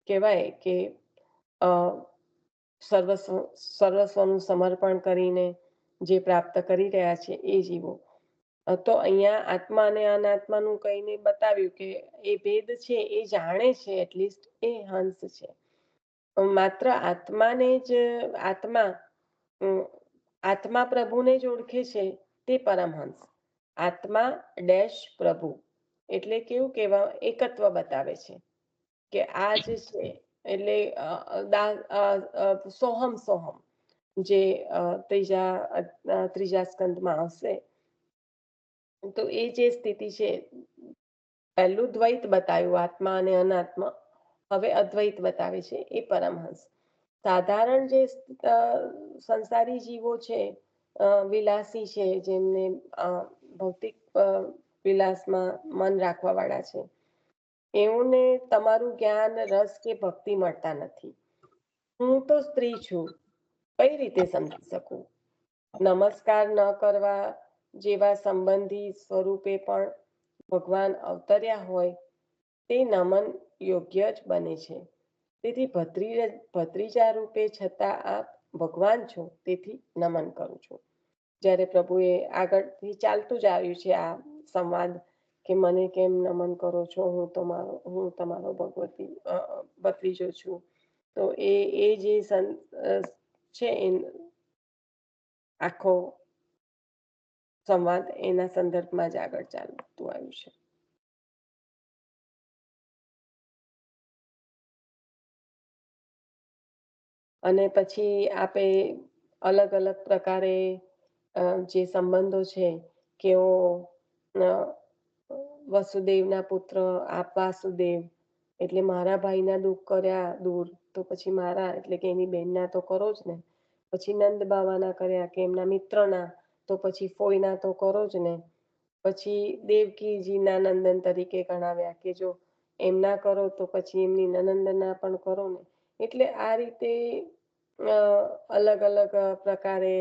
કહેવાય કે સર્વસ્વનું સમર્પણ કરીને જે પ્રાપ્ત કરી રહ્યા છે એ જીવો. તો અહીંયા આત્મા અને અનાત્માનું કહીને બતાવ્યું કે એ ભેદ છે એ જાણે છે, એટલીસ્ટ એ હંસ છે. માત્ર આત્માને જ આત્મા પ્રભુને જ ઓળખે છે તે પરમહંસ. આત્મા ડેશ પ્રભુ, એટલે કેવું કહેવા, એકત્વ બતાવે છે કે આ જ છે, એટલે સોહમ જે ત્રીજા સ્કંદમાં આવશે, તો એ જે સ્થિતિ છે, પહેલું દ્વૈત બતાવ્યું આત્મા અને અનાત્મા, હવે અદ્વૈત બતાવે છે એ પરમહંસ. સાધારણ જે સંસારી જીવો છે, વિલાસી છે, જેમને ભૌતિક વિલાસમાં મન રાખવા વાળા છે, એઓને તમારું જ્ઞાન, રસ કે ભક્તિ મળતા નથી. હું તો સ્ત્રી છું, કઈ રીતે સમજી શકું? નમસ્કાર ન કરવા જેવા સંબંધી સ્વરૂપે પણ ભગવાન અવતર્યા હોય તે નમન યોગ્ય જ બને છે. તેથી ભત્રીજા રૂપે છતાં આપ ભગવાન છો, તેથી નમન કરું છું. જ્યારે પ્રભુએ આગળથી ચાલતું જ આવ્યું છે આ સંવાદ કે મને કેમ નમન કરો છો, હું તમારો ભત્રીજો છું. તો એ જે છે આખો સંવાદ એના સંદર્ભમાં જ આગળ ચાલતું આવ્યું છે. અને પછી આપે અલગ અલગ પ્રકારે જે સંબંધો છે, કેવો વસુદેવના પુત્ર આપ વાસુદેવ, એટલે મારા ભાઈના દુઃખ કર્યા દૂર, તો પછી મારા એટલે કે એની બહેનના તો કરો જ ને. પછી નંદ બાવાના કર્યા કે એમના મિત્રના, તો પછી ફોઈના તો કરો જ ને. પછી દેવકીજીના નંદન તરીકે ગણાવ્યા કે જો એમના કરો તો પછી એમની નનંદના પણ કરો ને. એટલે આ રીતે અલગ અલગ પ્રકારે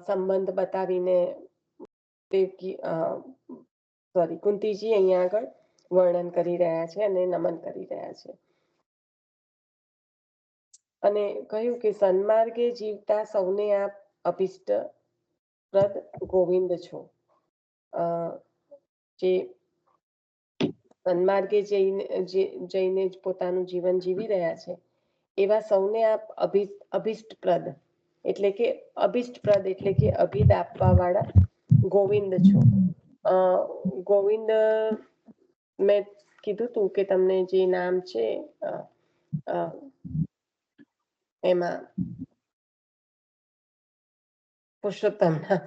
સંબંધ બતાવીને કુંતીજી અહીંયા આગળ વર્ણન કરી રહ્યા છે અને નમન કરી રહ્યા છે. અને કહ્યું કે સન્માર્ગે જીવતા સૌને આપ અભિષ્ટપ્રદ ગોવિંદ છો. જે સન્માર્ગે જઈને જ પોતાનું જીવન જીવી રહ્યા છે એવા સૌને આપ અભિષ્ટપ્રદ એટલે કે અભિદ આપવા વાળા ગોવિંદ છો. ગોવિંદ મેં કીધું તું કે તમને જે નામ છે એમાં પુરુષોત્તમ નામ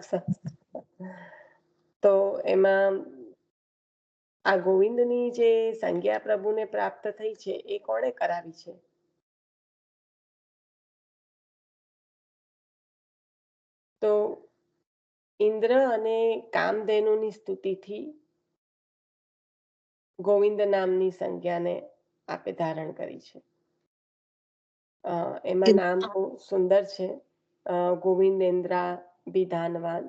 તો એમાં આ ગોવિંદની જે સંજ્ઞા પ્રભુને પ્રાપ્ત થઈ છે એ કોણે કરાવી છે? તો ઇન્દ્ર અને કામધેનુની સ્તુતિથી ગોવિંદ નામની સંજ્ઞાને આપે ધારણ કરી છે. એમાં નામ બહુ સુંદર છે. ગોવિંદેન્દ્રા વિધાનવાન,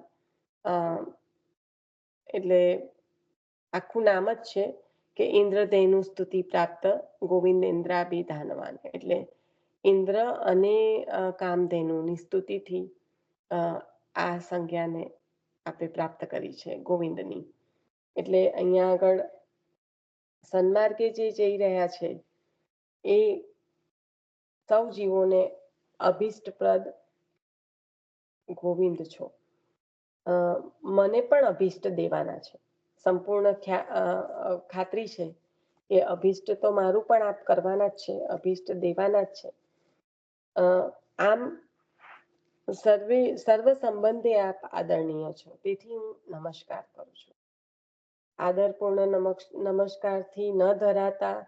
એટલે આખું નામ જ છે કે ઇન્દ્રદેવનું સ્તુતિ પ્રાપ્ત ગોવિંદેન્દ્રા વિધાનવાન, એટલે ઇન્દ્ર અને કામધેનુની સ્તુતિથી આ સંજ્ઞાને આપણે પ્રાપ્ત કરી છે ગોવિંદની. એટલે અહીંયા આગળ સન્માર્ગે જે જઈ રહ્યા છે એ સૌ જીવોને અભિષ્ટપ્રદ ગોવિંદ છો. મને પણ અભિષ્ટ દેવાના છે. સંપૂર્ણ ખાતરી છે કે અભિષ્ટ તો મારું પણ આપ કરવાના જ છે, અભિષ્ટ દેવાના જ છે. આમ સર્વ સંબંધે આપ આદરણીય છો, તેથી હું નમસ્કાર કરું છું. આદરપૂર્ણ નમસ્કારથી ન ધરાતા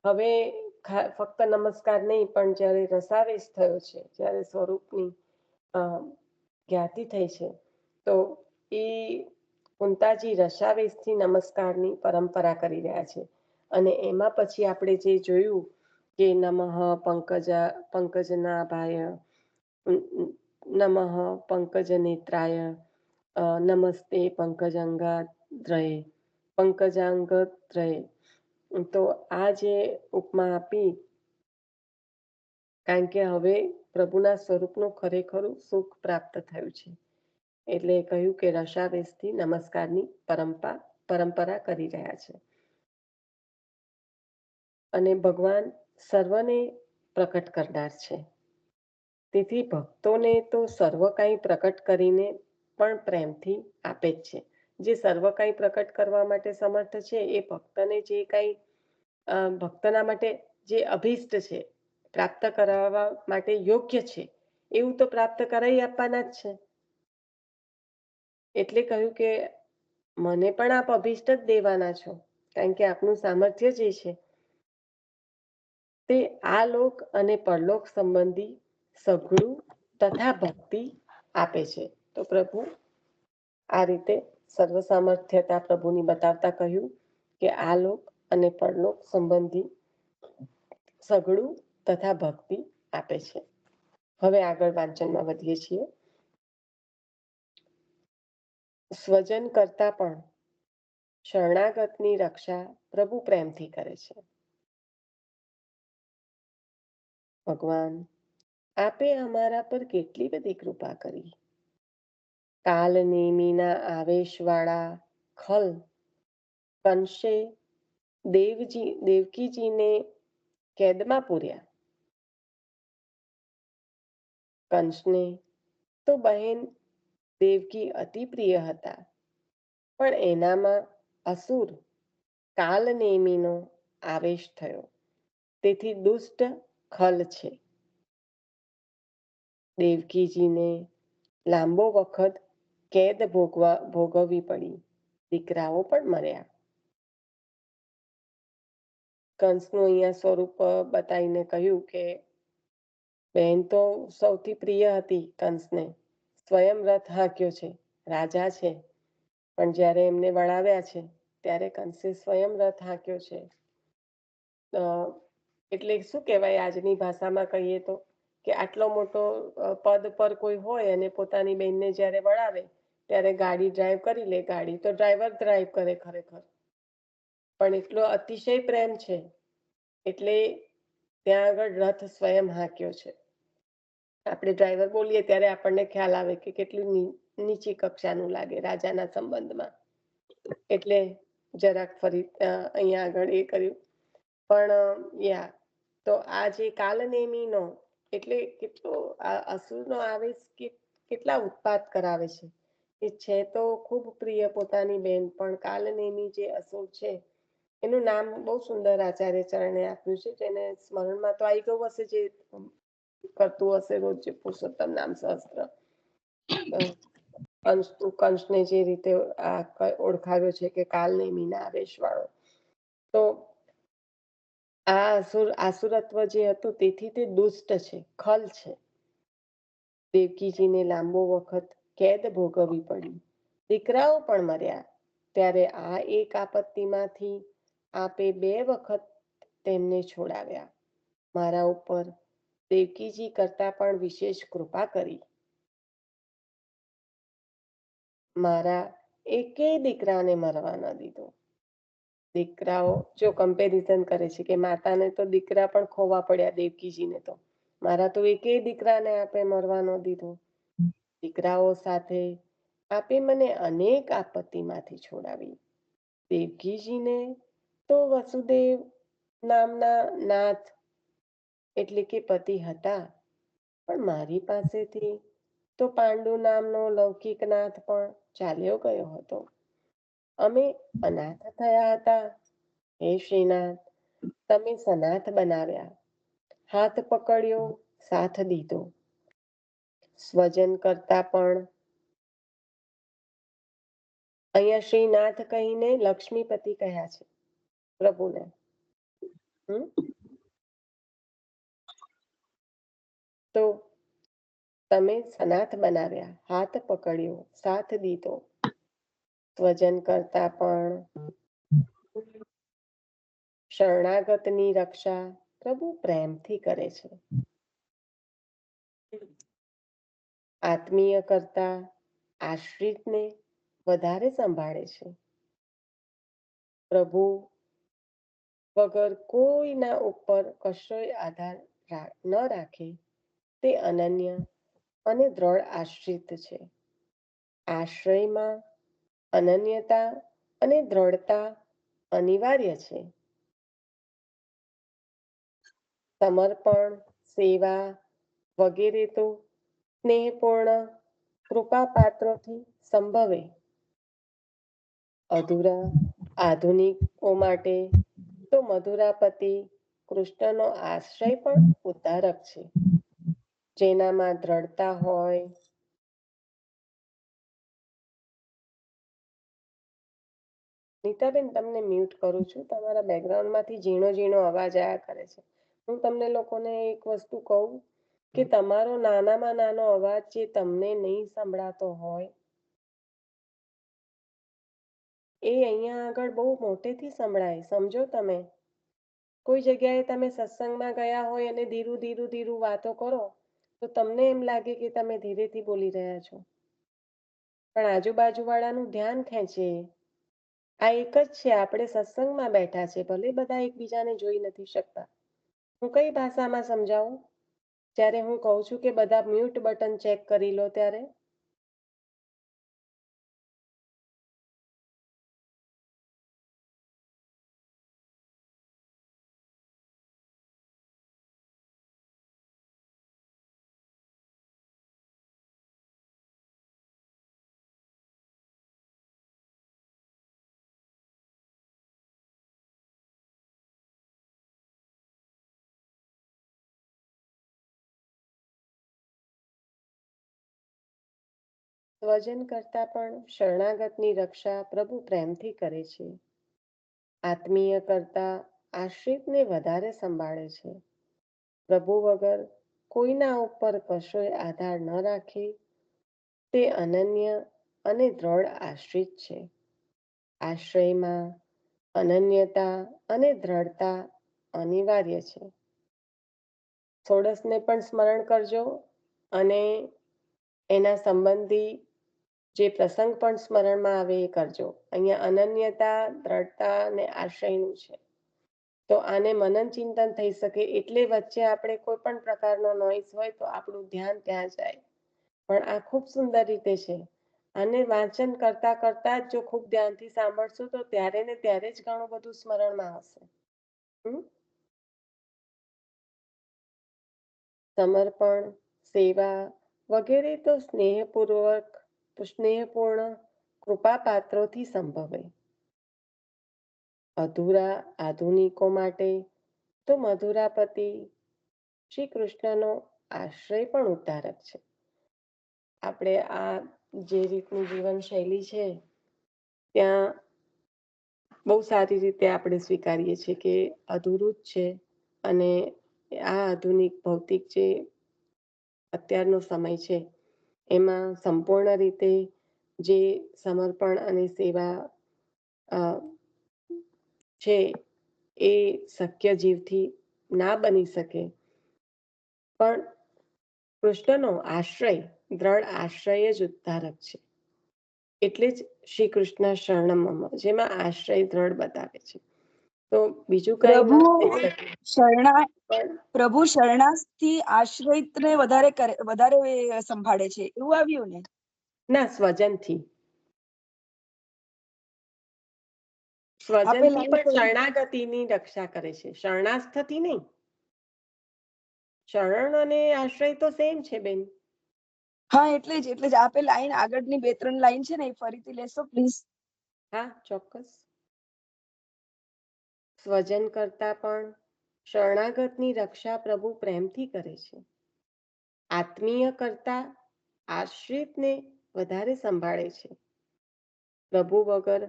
હવે ફક્ત નમસ્કાર નહીં, પણ જ્યારે રસાવેશ થયો છે, જ્યારે સ્વરૂપની જ્ઞાતિ થઈ છે, તો એ કુંતાજી રસાવેશથી નમસ્કારની પરંપરા કરી રહ્યા છે. અને એમાં પછી આપણે જે જોયું કે નમઃ પંકજનાભાય, નમઃ પંકજનેત્રાય, નમસ્તે પંકજાંગદ્રય. તો આ જે ઉપમા આપી, કારણ કે હવે પ્રભુના સ્વરૂપનું ખરેખરું સુખ પ્રાપ્ત થયું છે, એટલે કહ્યું કે રસાવેશથી નમસ્કારની પરંપરા કરી રહ્યા છે. અને ભગવાન સર્વને પ્રકટ કરનાર છે, તેથી ભક્તોને તો સર્વ કંઈ પ્રકટ કરીને પણ પ્રેમથી આપે જ છે. જે સર્વ કંઈ પ્રકટ કરવા માટે સમર્થ છે એ ભક્તને જે કંઈ ભક્તના માટે જે અભિષ્ટ છે, પ્રાપ્ત કરાવવા માટે યોગ્ય છે, એવું તો પ્રાપ્ત કરાવી આપવાના જ છે. એટલે કહ્યું કે મને પણ આપ અભિષ્ટ જ દેવાના છો, કારણ કે આપનું સામર્થ્ય જે છે તે આ લોક અને પરલોક સંબંધી સઘળું તથા ભક્તિ આપે છે. તો પ્રભુ આ રીતે સર્વ સામર્થ્યતા પ્રભુની બતાવતા કહ્યું કે આ લોક અને પરલોક સંબંધી સઘળું તથા ભક્તિ આપે છે. હવે આગળ વાંચનમાં વધીએ છીએ. સ્વજન કરતા પણ શરણાગતની રક્ષા પ્રભુ પ્રેમથી કરે છે. ભગવાન, આપે અમારા પર કેટલી બધી કૃપા કરી. કાલ નેમીના આવેશવાળા ખલ કંસે દેવકીજીને કેદમાં પૂર્યા. કંસને તો બહેન દેવકી અતિ પ્રિય હતા, પણ એનામાં અસુર કાલનેમીનો આવેશ થયો, તેથી દુષ્ટ ખલ છે. દેવકીજીને લાંબો વખત કેદ ભોગવવી પડી, દીકરાઓ પણ મર્યા. કંસનું અહીંયા સ્વરૂપ બતાવીને કહ્યું કે બહેન તો સૌથી પ્રિય હતી કંસને, સ્વયં રથ હાંક્યો છે, રાજા છે, પણ જ્યારે એમને વળાવ્યા છે ત્યારે કંસે સ્વયં રથ હાંક્યો છે. એટલે શું કહેવાય, આજની ભાષામાં કહીએ તો કે આટલો મોટો પદ પર કોઈ હોય અને પોતાની બહેનને જ્યારે વળાવે ત્યારે ગાડી ડ્રાઈવ કરી લે. ગાડી તો ડ્રાઈવર ડ્રાઈવ કરે ખરેખર, પણ એટલો અતિશય પ્રેમ છે એટલે ત્યાં આગળ રથ સ્વયં હાંક્યો છે. આપણે ડ્રાઈવર બોલીએ ત્યારે આપણને ખ્યાલ આવે કે કેટલી નીચી કક્ષાનું લાગે રાજાના સંબંધમાં. એટલે જરાક ફરી અહીંયા આગળ એ કર્યું. પણ તો આ જે કાલનેમીનો એટલે કેટલો આ અસુરનો આવેશ કેટલા ઉત્પાત કરાવે છે. એ છે તો ખૂબ પ્રિય પોતાની બેન, પણ કાલનેમી જે અસુર છે એનું નામ બહુ સુંદર આચાર્ય ચરણે આપ્યું છે, જેને સ્મરણમાં તો આવી ગયું હશે, જે કરતું હશે રોજ પુરુષોત્તમ નામ સહસ્ત્ર. કંસને જે રીતે ઓળખાવ્યો છે કે કાલનેમીના આવેશ વાળો, તો આ આસુરત્વ જે હતું તેથી તે દુષ્ટ છે, ખલ છે. દેવકીજીને લાંબો વખત કેદ ભોગવવી પડી, દીકરાઓ પણ મર્યા. ત્યારે આ એક આપત્તિમાંથી આપે 2 વખત તેમને છોડાવ્યા. મારા ઉપર દેવકીજી કરતા પણ વિશેષ કૃપા કરી. મારા એકેય દીકરાને મરવા ન દીધો. દીકરાઓ જો કમ્પેરિઝન કરે છે કે માતાને તો દીકરા પણ ખોવા પડ્યા, દેવકીજીને તો મારા તો એકેય દીકરાને આપે મરવા ન દીધો. દીકરાઓ સાથે આપે મને અનેક આપત્તિમાંથી છોડાવી. દેવકીજીને તો વસુદેવ નામના નાથ એટલે કે પતિ હતા, પણ મારી પાસેથી તો પાંડુ નામનો લૌકિક નાથ પણ ચાલ્યો ગયો હતો. અમે અનાથ થયા હતા. હે શ્રીનાથ, તમે સનાથ બનાવ્યા, હાથ પકડ્યો, સાથ દીધો. સ્વજન કરતા પણ અહીંયા શ્રીનાથ કહીને લક્ષ્મીપતિ કહ્યા છે પ્રભુને. તો તમે સનાથ બનાવ્યા, હાથ પકડ્યો, સાથ દીધો. સ્વજન કરતા પણ શરણાગતની રક્ષા પ્રભુ પ્રેમથી કરે છે. આત્મીય કરતા આશ્રિતને વધારે સંભાળે છે. પ્રભુ વગર કોઈના ઉપર કશોય આધાર ન રાખે તે અનન્ય અને દ્રઢ આશ્રિત છે. આશ્રયમાં અનન્યતા અને દ્રઢતા અનિવાર્ય છે. સમર્પણ, સેવા વગેરે તો સ્નેહપૂર્ણ કૃપાપાત્રોથી સંભવે. અધૂરા આધુનિકો માટે તો મધુરાપતિ કૃષ્ણનો આશ્રય પણ ઉદ્ધારક છે, જેનામાં દ્રઢતા હોય. નીતાબેન, તમને મ્યુટ કરું છું. તમારા બેકગ્રાઉન્ડમાંથી ઝીણો ઝીણો અવાજ આવ્યા કરે છે. હું તમને લોકોને એક વસ્તુ કહું કે તમારો નાનામાં નાનો અવાજ જે તમને નહીં સંભળાતો હોય એ અહીંયા આગળ બહુ મોટેથી સંભળાય. સમજો તમે. કોઈ જગ્યાએ તમે સત્સંગમાં ગયા હોય અને ધીરું ધીરું ધીરું વાતો કરો તો તમને એમ લાગે કે તમે ધીરેથી બોલી રહ્યા છો, પણ આજુબાજુવાળાનું ધ્યાન ખેંચે. આ એક જ છે, આપણે સત્સંગમાં બેઠા છે, ભલે બધા એકબીજાને જોઈ નથી શકતા. હું કઈ ભાષામાં સમજાવું? જ્યારે હું કહું છું કે બધા મ્યુટ બટન ચેક કરી લો ત્યારે સ્વજન કરતા પણ શરણાગતની રક્ષા પ્રભુ પ્રેમથી કરે છે. આત્મીય કરતા આશ્રિતને વધારે સંભાળે છે. પ્રભુ વગર કોઈના ઉપર કશોય આધાર ન રાખે તે અનન્ય અને દ્રઢ આશ્રિત છે. આશ્રયમાં અનન્યતા અને દ્રઢતા અનિવાર્ય છે. ષોડશને પણ સ્મરણ કરજો અને એના સંબંધી જે પ્રસંગ પણ સ્મરણમાં આવે એ કરજો. અહીંયા અનન્યતા, દ્રઢતા અને આશ્રયનું છે. તો આને મનન ચિંતન થઈ શકે એટલે વચ્ચે આપણે કોઈ પણ પ્રકારનો નોઈઝ હોય તો આપણું ધ્યાન ત્યાં જાય. પણ આ ખૂબ સુંદર રીતે છે. આને વાંચન કરતા કરતા જો ખૂબ ધ્યાનથી સાંભળશું તો ત્યારે ને ત્યારે જ ઘણું બધું સ્મરણમાં આવશે. સમર્પણ, સેવા વગેરે તો સ્નેહપૂર્ણ કૃપાપાત્રોથી સંભવે. અધૂરા આધુનિકો માટે તો મધુરાપતિ શ્રી કૃષ્ણનો આશ્રય પણ ઉદ્ધારક છે. આપણે આ જે રીતની જીવનશૈલી છે ત્યાં બહુ સારી રીતે આપણે સ્વીકારીએ છીએ કે અધૂરું જ છે, અને આ આધુનિક ભૌતિક જે અત્યારનો સમય છે એમાં સંપૂર્ણ રીતે જે સમર્પણ અને સેવા છે એ શક્ય જીવથી ના બની શકે. પણ કૃષ્ણનો આશ્રય, દ્રઢ આશ્રય જ ઉદ્ધારક છે. એટલે જ શ્રી કૃષ્ણ શરણમ, જેમાં આશ્રય દ્રઢ બતાવે છે. તો બીજું કઈ ન થઈ શકે. પ્રભુ શરણાથી આશ્રયને વધારે સંભાળે છે એવું આવ્યું ને? ના, સ્વજનથી પણ શરણાગતિની રક્ષા કરે છે, શરણાસ્થથી નહીં. શરણ અને આશ્રય તો સેમ છે બેન. હા, એટલે જ આપે લાઈન આગળની 2-3 લાઈન છે ને એ ફરીથી લેશો પ્લીઝ? હા, ચોક્કસ. સ્વજન કરતા પણ શરણાગતની રક્ષા પ્રભુ પ્રેમથી કરે છે. આત્મીય કરતા આશ્રિતને વધારે સંભાળે છે. પ્રભુ વગર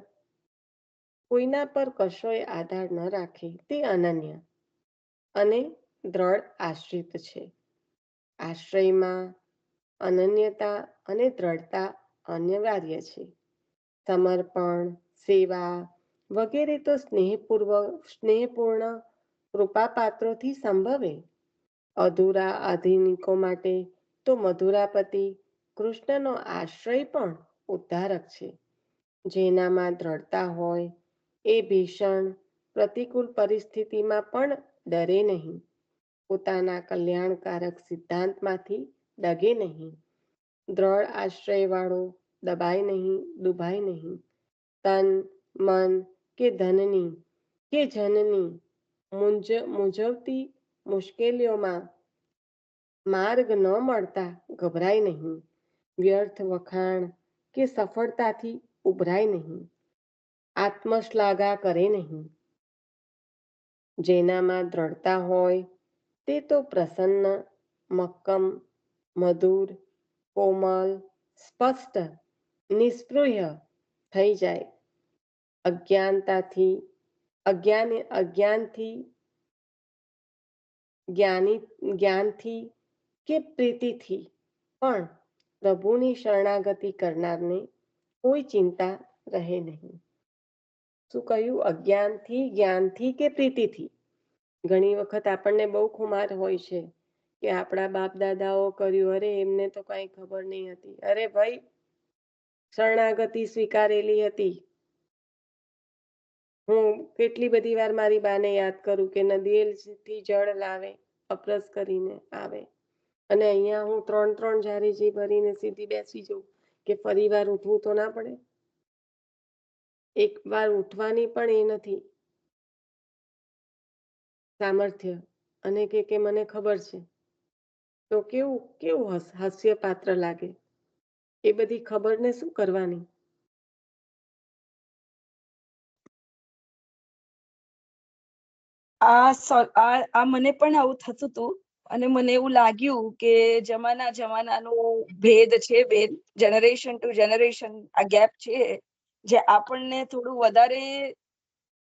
કોઈના પર કશોય આધાર ન રાખે તે અનન્ય અને દ્રઢ આશ્રિત છે. આશ્રયમાં અનન્યતા અને દ્રઢતા અનિવાર્ય છે. સમર્પણ, સેવા વગેરે તો સ્નેહપૂર્ણ કૃપાપાત્રોથી સંભવે. અધૂરા આધુનિકો માટે તો મધુરાપતિ કૃષ્ણનો આશ્રય પણ ઉદ્ધારક છે. જેનામાં દ્રઢતા હોય એ ભીષણ પ્રતિકૂળ પરિસ્થિતિમાં પણ ડરે નહીં. પોતાના કલ્યાણકારક સિદ્ધાંતમાંથી ડગે નહીં. દ્રઢ આશ્રય વાળો દબાય નહીં, દુભાય નહીં. તન, મન કે ધનની કે જનની મૂંઝવતી મુશ્કેલીઓમાં માર્ગ ન મળતા ગભરાય નહીં. વ્યર્થ વખાણ કે સફળતાથી ઉભરાય નહીં. આત્મશ્લાઘા કરે નહીં. જેનામાં દ્રઢતા હોય તે તો પ્રસન્ન, મક્કમ, મધુર, કોમલ, સ્પષ્ટ, નિસ્પૃહ થઈ જાય. જ્ઞાનથી કે પ્રીતિથી પણ પ્રભુની શરણાગતિ કરનારને કોઈ ચિંતા રહે નહીં. શું કહ્યું? અજ્ઞાનથી, જ્ઞાનથી કે પ્રીતિથી. ઘણી વખત આપણને બહુ ખુમાર હોય છે કે આપણા બાપ દાદાઓ કર્યું, અરે એમને તો કઈ ખબર નહીં હતી. અરે ભાઈ, શરણાગતિ સ્વીકારેલી હતી. હું કેટલી બધી વાર મારી બાને યાદ કરું કે નદીએથી જળ લાવે, અપરસ કરીને આવે, અને અહીંયા હું 3 જારી ભરીને સીધી બેસી જાઉં કે ફરી વાર ઉઠવું તો ના પડે. એક વાર ઉઠવાની પણ એ નથી સામર્થ્ય, અને કે મને ખબર છે. તો કેવું હાસ્ય પાત્ર લાગે. એ બધી ખબરને શું કરવાની? આ મને પણ આવું થતું હતું, અને મને એવું લાગ્યું કે જમાનાનો ભેદ છે બેન, જનરેશન ટુ જનરેશન આ ગેપ છે જે આપણને થોડું વધારે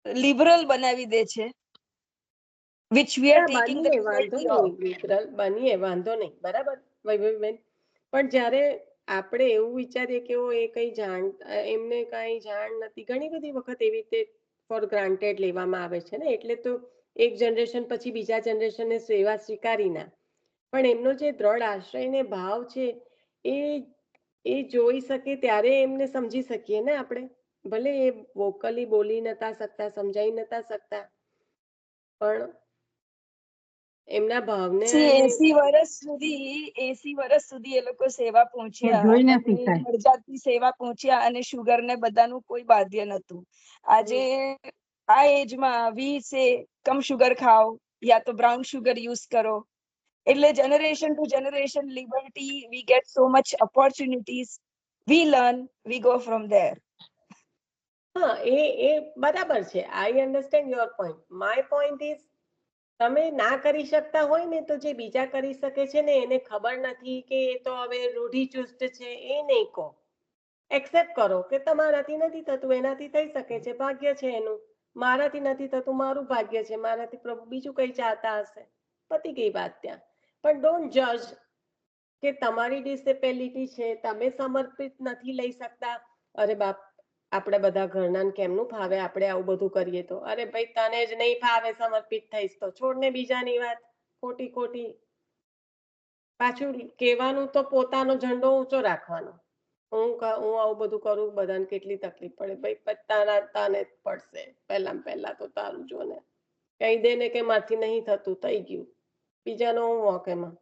લિબરલ બનાવી દે છે. which we are taking the liberty of. બનીએ, વાંધો નહીં, બરાબર વૈભવીબેન. પણ જ્યારે આપણે એવું વિચારીએ કે એ કઈ એમને કઈ જાણ નથી, ઘણી બધી વખત એવી રીતે ફોર ગ્રાન્ટેડ લેવામાં આવે છે ને, એટલે તો એક જનરેશન પછી બીજા જનરેશનને સેવા સ્વીકારી ના. પણ એમનો જે દ્રઢ આશ્રય ને ભાવ છે એ એ જોઈ શકે ત્યારે એમને સમજી શકીએ ને આપણે. ભલે એ વોકલી બોલી નતા શકતા, સમજાઈ નતા શકતા, પણ એમના ભાવને 80 વર્ષ સુધી એ લોકો સેવા પહોંચ્યા જોઈને અને શીખાય. જળજાતની સેવા પહોંચ્યા અને શુગર ને બધાનું કોઈ બાધ્ય નતું. આજે આ એજમાં વી સે કમ શુગર ખાઓ યા તો બ્રાઉન શુગર યુઝ કરો. એટલે generation to generation liberty, we get so much opportunities, we learn, we go from there. હા, એ બરાબર છે. આઈ understand your point. My point is, તમે ના કરી શકતા હોય ને તો જે બીજા કરી શકે છે ને એને ખબર નથી કે એ તો હવે રૂઢિચુસ્ત છે, એ નહીં કહો. એક્સેપ્ટ કરો કે તમારાથી નથી થતું, એનાથી થઈ શકે છે, ભાગ્ય છે એનું. મારાથી નથી થતું, મારું ભાગ્ય છે, મારાથી પ્રભુ બીજું કઈ ચાહતા હશે. પતી ગઈ વાત ત્યાં. પણ ડોન્ટ જજ કે તમારી ડિસેબિલિટી છે, તમે સમર્પિત નથી લઈ શકતા. અરે બાપ, આપણે બધા ઘરના કેમનું ફાવે આપણે આવું બધું કરીએ તો? અરે ભાઈ, તને જ નહીં ફાવે સમર્પિત થઈશ તો છોડને બીજાની વાત. ખોટી ખોટી પાછું કહેવાનું તો પોતાનો ઝંડો ઊંચો રાખવાનો. હું આવું બધું કરું, બધાને કેટલી તકલીફ પડે. ભાઈ, તને જ પડશે. પહેલા તો તારું જો ને. કહી દે ને કે મારથી નહીં થતું, થઈ ગયું. બીજાનો હું વાંક એમાં.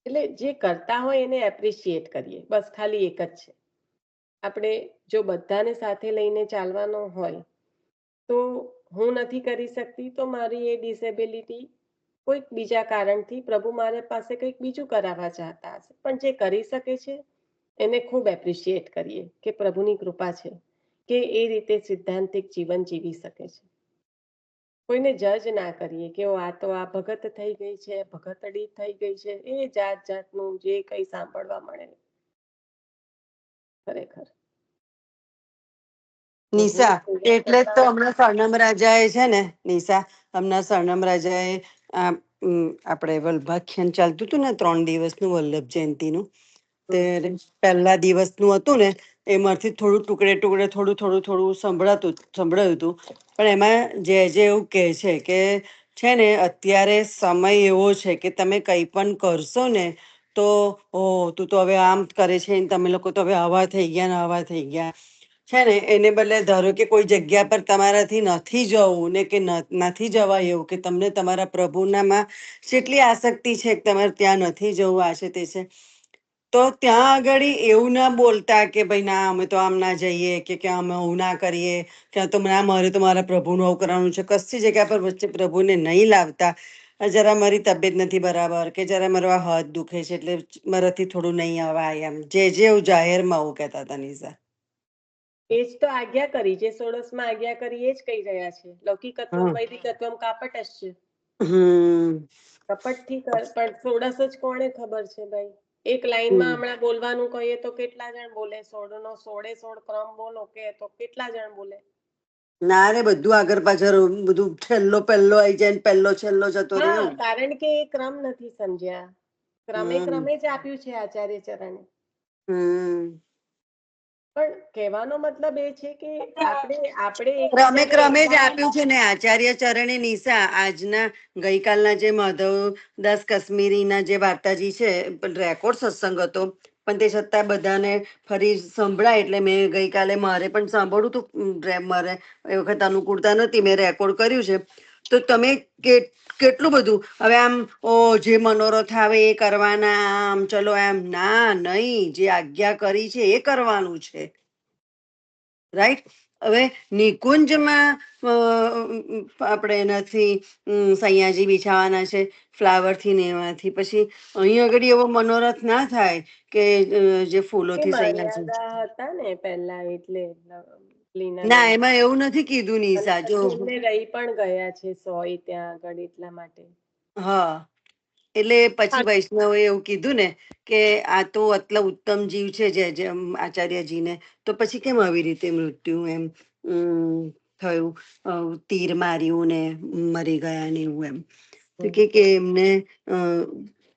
એટલે જે કરતા હોય એને એપ્રિશિએટ કરીએ, બસ ખાલી એક જ છે. આપણે જો બધાને સાથે લઈને ચાલવાનો હોય તો હું નથી કરી શકતી તો મારી એ ડિસેબિલિટી કોઈક બીજા કારણથી પ્રભુ મારા પાસે કંઈક બીજું કરાવવા ચાહતા હશે. પણ જે કરી શકે છે એને ખૂબ એપ્રિશિએટ કરીએ કે પ્રભુની કૃપા છે કે એ રીતે સિદ્ધાંતિક જીવન જીવી શકે છે. કોઈને જજ ના કરીએ કે આ તો આ ભગત થઈ ગઈ છે, ભગતડી થઈ ગઈ છે, એ જાત જાતનું જે કંઈ સાંભળવા મળે ખરેખર. નિશા, એટલે જ તો હમણાં સરનમ રાજાએ છે ને, નિશા, હમણાં સરનમ રાજાએ આપણે વલ્ભાખ્યાન ચાલતું હતું ને 3 દિવસનું વલ્લભ જયંતિનું, તે પહેલા દિવસનું હતું ને એમાંથી થોડું ટુકડે થોડું સંભળાયું હતું. પણ એમાં જે એવું કહે છે કે છે ને અત્યારે સમય એવો છે કે તમે કંઈ પણ કરશો ને તો તું તો હવે આમ કરે છે, તમે લોકો તો હવે આવા થઈ ગયા છે ને. એને બદલે ધારો કે કોઈ જગ્યા પર તમારાથી નથી જવું ને કે નથી જવા એવું કે તમને તમારા પ્રભુનામાં જેટલી આસક્તિ છે કે તમારે ત્યાં નથી જવું, આ છે તે છે, તો ત્યાં આગળ એવું ના બોલતા કે ભાઈ ના અમે તો આમ ના જઈએ કે અમે આવું ના કરીએ, ક્યાં તો ના મારે તો મારા પ્રભુનું આવું કરવાનું છે. કશી જગ્યા પર વચ્ચે પ્રભુને નહીં લાવતા. જરા મારી તબિયત નથી બરાબર કે જરા મારો આ હાથ દુખે છે એટલે મારાથી થોડું નહીં આવાય, એમ જે એવું જાહેરમાં આવું કહેતા હતા. નિશા, એ જ તો આજ્ઞા કરી, જે 16માં આજ્ઞા કરી એ જ કહી રહ્યા છે. લૌકિકત્વમ વૈદિકત્વમ કાપટશ્ચ. કપટથી પણ 16 જ કોને ખબર છે ભાઈ? એક લાઈનમાં હમણાં બોલવાનું કહીએ તો કેટલા જણ બોલે? 16 નો 16 ક્રમ બોલો કે તો કેટલા જણ બોલે? ના રે, બધું આગળ પાછળ બધું છેલ્લો પહેલો આવી જાય, પહેલો છેલ્લો જતો રહે. હા, કારણ કે એ ક્રમ નથી સમજ્યા. ક્રમે જ આપ્યું છે આચાર્ય ચરણે. પણ કહેવાનો મતલબ એ છે કે આપણે ક્રમે જ આપ્યું છે ને આચાર્ય ચરણે. નિશા, આજના ગઈકાલના જે માધવદાસ કાશ્મીરીના જે વાર્તાજી છે, રેકોર્ડ સત્સંગ હતો પણ તે છતાં બધાને ફરી સંભળાય એટલે મેં ગઈકાલે મારે પણ સાંભળવું હતું. મારે એ વખત અનુકૂળતા નથી, મેં રેકોર્ડ કર્યું છે. તો તમે કેટલું બધું હવે આમ જે મનોરથ આવે એ કરવાના, આમ ચલો એમ ના, નહીં, જે આજ્ઞા કરી છે એ કરવાનું છે. રાઈટ. હવે નિકુંજમાં આપણે એનાથી સૈયાજી બિછાવાના છે ફ્લાવરથી ને એમાંથી, પછી અહીં આગળ એવો મનોરથ ના થાય કે જે ફૂલોથી સૈયાજી. મર્યાદા હતા ને પહેલા, એટલે ના, લીનાબેન એમાં એવું નથી કીધું અને નિશા. જો પછી એમને રહી પણ ગયા છે 100 ત્યાં આગળ, એટલા માટે. હા, એટલે પછી વૈષ્ણવે એવું કીધું ને કે આ તો આટલા ઉત્તમ જીવ છે જે આચાર્યજીને, તો પછી કેમ આવી રીતે મૃત્યુ એમ થયું, તીર માર્યું ને મરી ગયા ને એવું એમ. તો કે એમને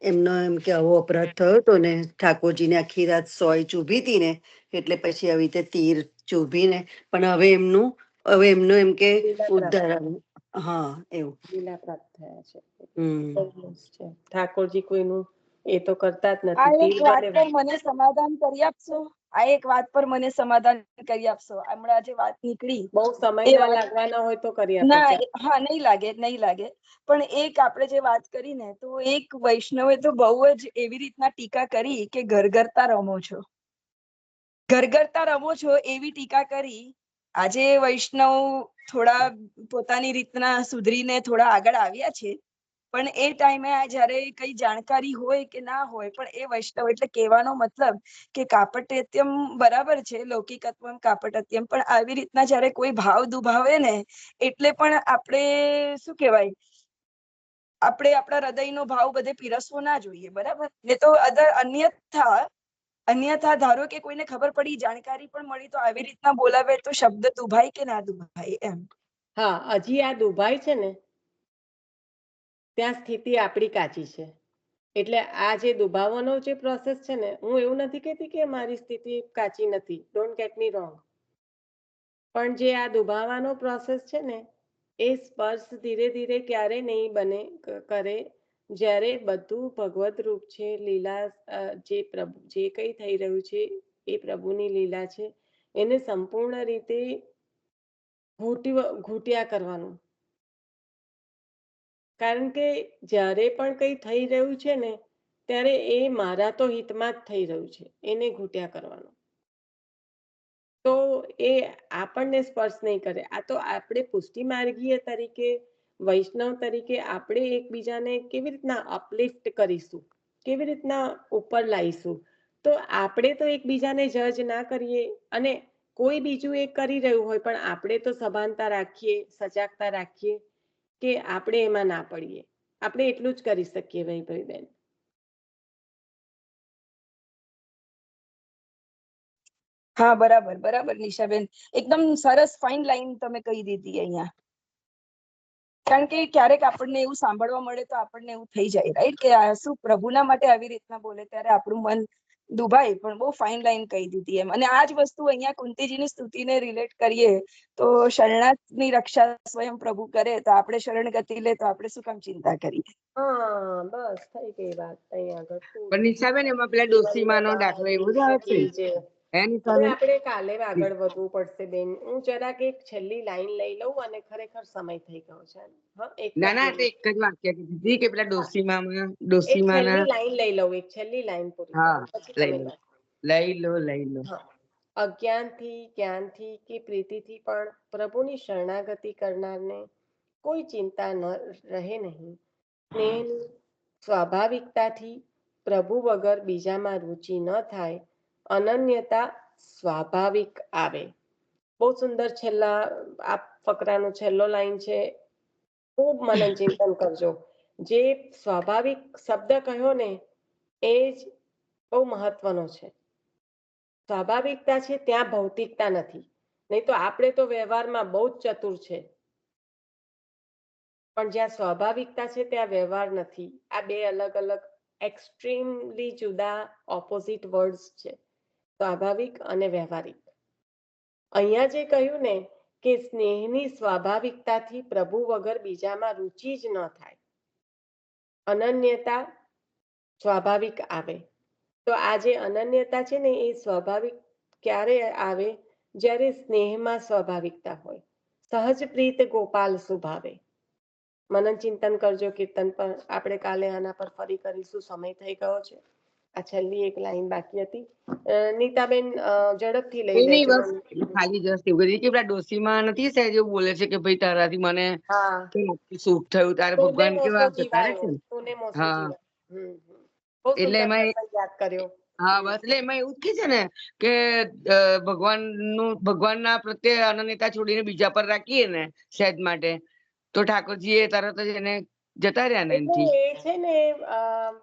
એમનો એમ કે આવો અપરાધ થયો હતો ને, ઠાકોરજીને આખી રાત સોય ચૂભી હતી ને એટલે પછી આવી રીતે તીર ચૂભીને, પણ હવે એમનો એમ કે લીલા ઉદ્ધાર પ્રભા. હા એવું. લીલા પ્રાપ્ત થયા છે. હમ બહુ મસ્ત છે. ઠાકોરજી કોઈનું એ તો કરતા જ આ નથી. એક વાત પર મને સમાધાન કરી આપશો? આ એક વાત પર મને સમાધાન કરી આપશો? હમણાં જે વાત નીકળી બહુ સમય એ ના વાત લાગવાના હોય તો કરી આપો. ના હા નહીં લાગે પણ એક આપણે જે વાત કરી ને તો એક વૈષ્ણવે તો બહુ જ એવી રીતના ટીકા કરી કે ઘરઘરતા રમો છો એવી ટીકા કરી. આજે વૈષ્ણવ થોડા પોતાની રીતના સુધરીને થોડા આગળ આવ્યા છે, પણ એ ટાઈમે જયારે કઈ જાણકારી હોય કે ના હોય, પણ એ વૈષ્ણવ એટલે કહેવાનો મતલબ કે કાપટ્યમ બરાબર છે, લૌકિકત્વમ કાપટ્યમ, પણ આવી રીતના જયારે કોઈ ભાવ દુભાવે ને એટલે પણ આપણે શું કહેવાય, આપણે આપણા હૃદયનો ભાવ બધે પીરસવો ના જોઈએ. બરાબર ને? તો અન્યથા ધારો કે કોઈને ખબર પડી, જાણકારી પણ મળી, તો આવી રીતના બોલાવે તો શબ્દ દુભાય કે ના દુભાય એમ. હા, હજી આ દુભાઈ છે ને ત્યાં સ્થિતિ આપણી કાચી છે. એટલે આ જે દુભાવવાનો જે પ્રોસેસ છે ને, હું એવું નથી કહેતી કે મારી સ્થિતિ કાચી નથી, ડોન્ટ ગેટ મી રોંગ, પણ જે આ દુભાવાનો પ્રોસેસ છે ને, એ સ્પર્શ ધીરે ધીરે ક્યારે નહીં બને કરે, જ્યારે બધું ભગવત રૂપ છે, લીલા જે પ્રભુ જે કંઈ થઈ રહ્યું છે એ પ્રભુની લીલા છે, એને સંપૂર્ણ રીતે ઘૂંટ્યા કરવાનું. કારણ કે જ્યારે પણ કંઈ થઈ રહ્યું છે ને, ત્યારે એ મારા તો હિતમાં જ થઈ રહ્યું છે, એને ઘૂંટ્યા કરવાનું. તો એ આપણને સ્પર્શ નહીં કરે. આ તો આપણે પુષ્ટિ માર્ગીય તરીકે, વૈષ્ણવ તરીકે આપણે એકબીજાને કેવી રીતના અપલિફ્ટ કરીશું, કેવી રીતના ઉપર લાવીશું. તો આપણે તો એકબીજાને જજ ના કરીએ, અને કોઈ બીજું એક કરી રહ્યું હોય પણ આપણે તો સભાનતા રાખીએ, સજાગતા રાખીએ કે આપણે એમાં ના પડીએ. આપણે એટલું જ કરી શકીએ ભાઈ બેન. હા, બરાબર નિશાબેન, એકદમ સરસ ફાઇન લાઈન તમે કહી દીધી અહીંયા. કારણ કે ક્યારેક આપણને એવું સાંભળવા મળે તો આપણને એવું થઈ જાય, રાઈટ, કે આ શું પ્રભુના માટે આવી રીતના બોલે, ત્યારે આપણું મન દુભાય. પણ બહુ ફાઇન લાઈન કહી દીધી એમ. અને આ જ વસ્તુ અહીંયા કુંતીજીની સ્તુતિને રિલેટ કરીએ તો શરણાર્થની રક્ષા સ્વયં પ્રભુ કરે, તો આપણે શરણગતિ લે તો આપણે શું કામ ચિંતા કરીએ. હા, બસ થઈ ગઈ વાત. અહીંયા આગળ પણ નિશાબેન એમાં પેલા ડોસીમાનો દાખલો એવો જ આવે છે હે હવે નિશાબેન? આપણે કાલે આગળ વધવું પડશે બેન. હું જરાક એક છેલ્લી લાઈન લઈ લઉં, અને ખરેખર સમય થઈ ગયો છે. હા, એક ના જ ના, એટલે મિનિટ. એક જ વાક્ય કીધી કે પેલા હા, એક ડોસીમાના. છેલ્લી લાઈન લઈ લઉં, એક છેલ્લી લાઈન પૂરી હા, કરું, પછી લઈ તમે લો લો. લઈ લો. હા, અજ્ઞાનથી, જ્ઞાનથી કે પ્રીતિથી પણ પ્રભુની શરણાગતિ કરનારને કોઈ ચિંતા ન રહે નહીં. સ્નેહની સ્વાભાવિકતાથી પ્રભુ વગર બીજામાં રુચિ ન થાય. અનન્યતા સ્વાભાવિક આવે. બહુ સુંદર છેલ્લા આ ફકરાનો છેલ્લો લાઈન છે. ખૂબ મનન ચિંતન કરજો. જે સ્વાભાવિક શબ્દ કહ્યો ને, એ જ બહુ મહત્વનો છે. સ્વાભાવિકતા છે ત્યાં ભૌતિકતા નથી. નહીં તો આપણે તો વ્યવહારમાં બહુ જ ચતુર છે, પણ જ્યાં સ્વાભાવિકતા છે ત્યાં વ્યવહાર નથી. આ બે અલગ અલગ એક્સ્ટ્રીમલી જુદા ઓપોઝિટ વર્ડ્સ છે, સ્વાભાવિક અને વ્યવહારિક. અહીંયા જે કહ્યું ને કે સ્નેહની સ્વાભાવિકતાથી પ્રભુ વગર બીજામાં રુચિ જ ન થાય, અનન્યતા સ્વાભાવિક આવે. તો આ જે અનન્યતા છે ને, એ સ્વાભાવિક ક્યારે આવે? જ્યારે સ્નેહમાં સ્વાભાવિકતા હોય. સહજ પ્રીત ગોપાલ સ્વભાવે. મનન ચિંતન કરજો કીર્તન પર. આપણે કાલે આના પર ફરી કરીશું. સમય થઈ ગયો છે. આ છેલ્લી એક લાઈન બાકી હતી. નીતાબેન ઝડપથી લઈ નહીં લેજો. બસ ખાલી જસ્ટ એવું કરી કે પેલા ડોસીમાં નથી સહેજ એવું બોલે છે કે ભાઈ તારાથી મને હા, સુખ થયું, તારે તુને ભગવાન મોસો કેવા જતા રહે જીવાયો, છે ને. તુને મોસો હા, જીવાયો. બહુ એટલે સુંદર એમાં પ્રસંગ યાદ કર્યો. હા બસ, એટલે એમાં એવું જ કે છે ને કે ભગવાનના પ્રત્યે અનન્યતા છોડીને બીજા પર રાખીએ ને સહેજ માટે, તો ઠાકોરજી એ તરત જ એને જતા રહ્યા ને એટલે એનથી. એ છે ને,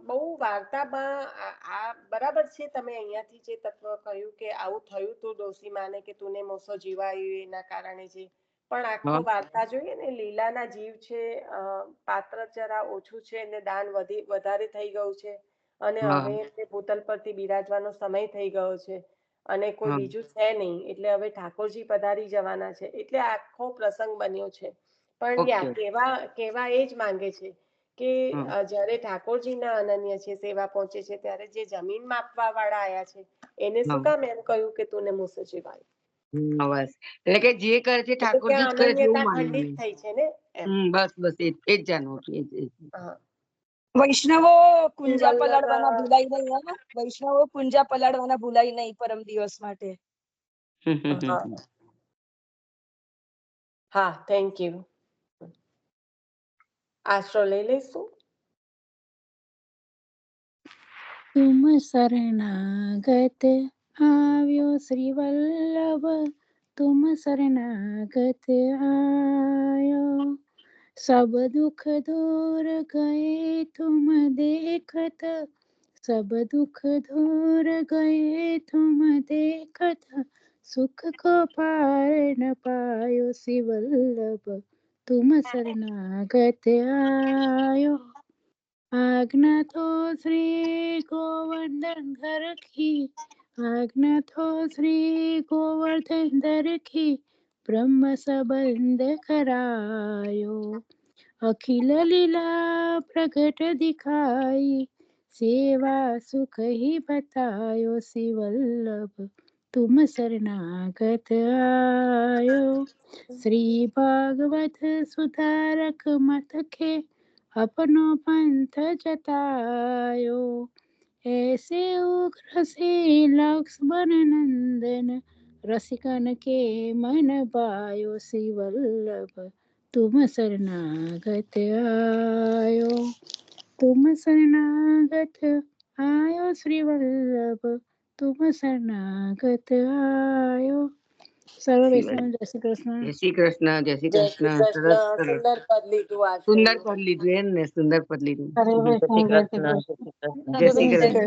બહુ વાર્તામાં આ બરાબર છે. તમે અહીંયાથી જે તત્વ કહ્યું કે આવું થયું તું ડોસીમાને, કે તુને મોસો જીવાયું, એના કારણે જે પણ આખો હા વાર્તા જોઈએ ને, લીલાના જીવ છે, પાત્ર જરા ઓછું છે ને દાન વધારે થઈ ગયું છે, અને હા હવે તે ભૂતલ પરથી બિરાજવાનો સમય થઈ ગયો છે, અને કોઈ હા બીજું છે નહીં. એટલે હવે ઠાકોરજી પધારી જવાના છે. એટલે આખો પ્રસંગ બન્યો છે. પણ ઓકે યા કેવા એ જ માંગે છે કે હમ. જ્યારે ઠાકોરજીના અનન્ય છે સેવા પહોંચે છે ત્યારે જે જમીન માપવા વાળા આયા છે એને શું હમ. કામ એમ કહ્યું કે તું મુસે જીવાય, બસ એટલે કે જે કરે છે એટલે ઠાકોરજી જ ત્યાં કરે છે એવું અનન્યતા ખંડિત માનવું. થઈ છે ને એમ. બસ એ જ જાણવું હતું એ જ. હા વૈષ્ણવો કુંજા વલ્લભ પલાળવાના ભૂલાઈ નહીં હો. વૈષ્ણવો કુંજા પલાળવાના ભૂલાઈ નહીં પરમ દિવસ માટે. હા હા થેન્ક યુ. આશરો લઈ લઈશું. તુમ શરણાગત આવ્યો શ્રી વલ્લભ, તુમ શરણાગત આયો, સબ દુઃખ દૂર ગયે તુમ દેખત, सब दुख दूर गए तुम देखत, सुख को पार न पायो शिव वल्लभ, तुम शरणागत आयो। आज्ञा तो श्री गोवर्धन घर की, आज्ञा तो श्री गोवर्धन धर की, ब्रह्म संबंध करायो, अखिल लीला प्रकट दिखाई, सेवा सुख ही बतायो शिव वल्लभ, तुम शरणागत आयो। श्री भागवत सुधारक मत के, अपनो पंथ जतायो, ऐसे उग्र से लक्ष्मण नंदन, रसिकन के मन पायो शिव वल्लभ, तुम शरणागत आयो, तुम शरणागत आयो श्री वल्लभ, तुम शरणागत आयो। સર્વ વૈષ્ણવ જય શ્રી કૃષ્ણ. જય શ્રી કૃષ્ણ, જય શ્રી જય શ્રી કૃષ્ણ. સરસ કૃષ્ણ. સરસ. સુંદર પદ લીધું સુંદર આશરો. પદ લીધું એમ ને, સુંદર પદ લીધું. સર્વ જય શ્રી વૈષ્ણવ જય શ્રી કૃષ્ણ, જય શ્રી કૃષ્ણ. કૃષ્ણ. જય શ્રી કૃષ્ણ.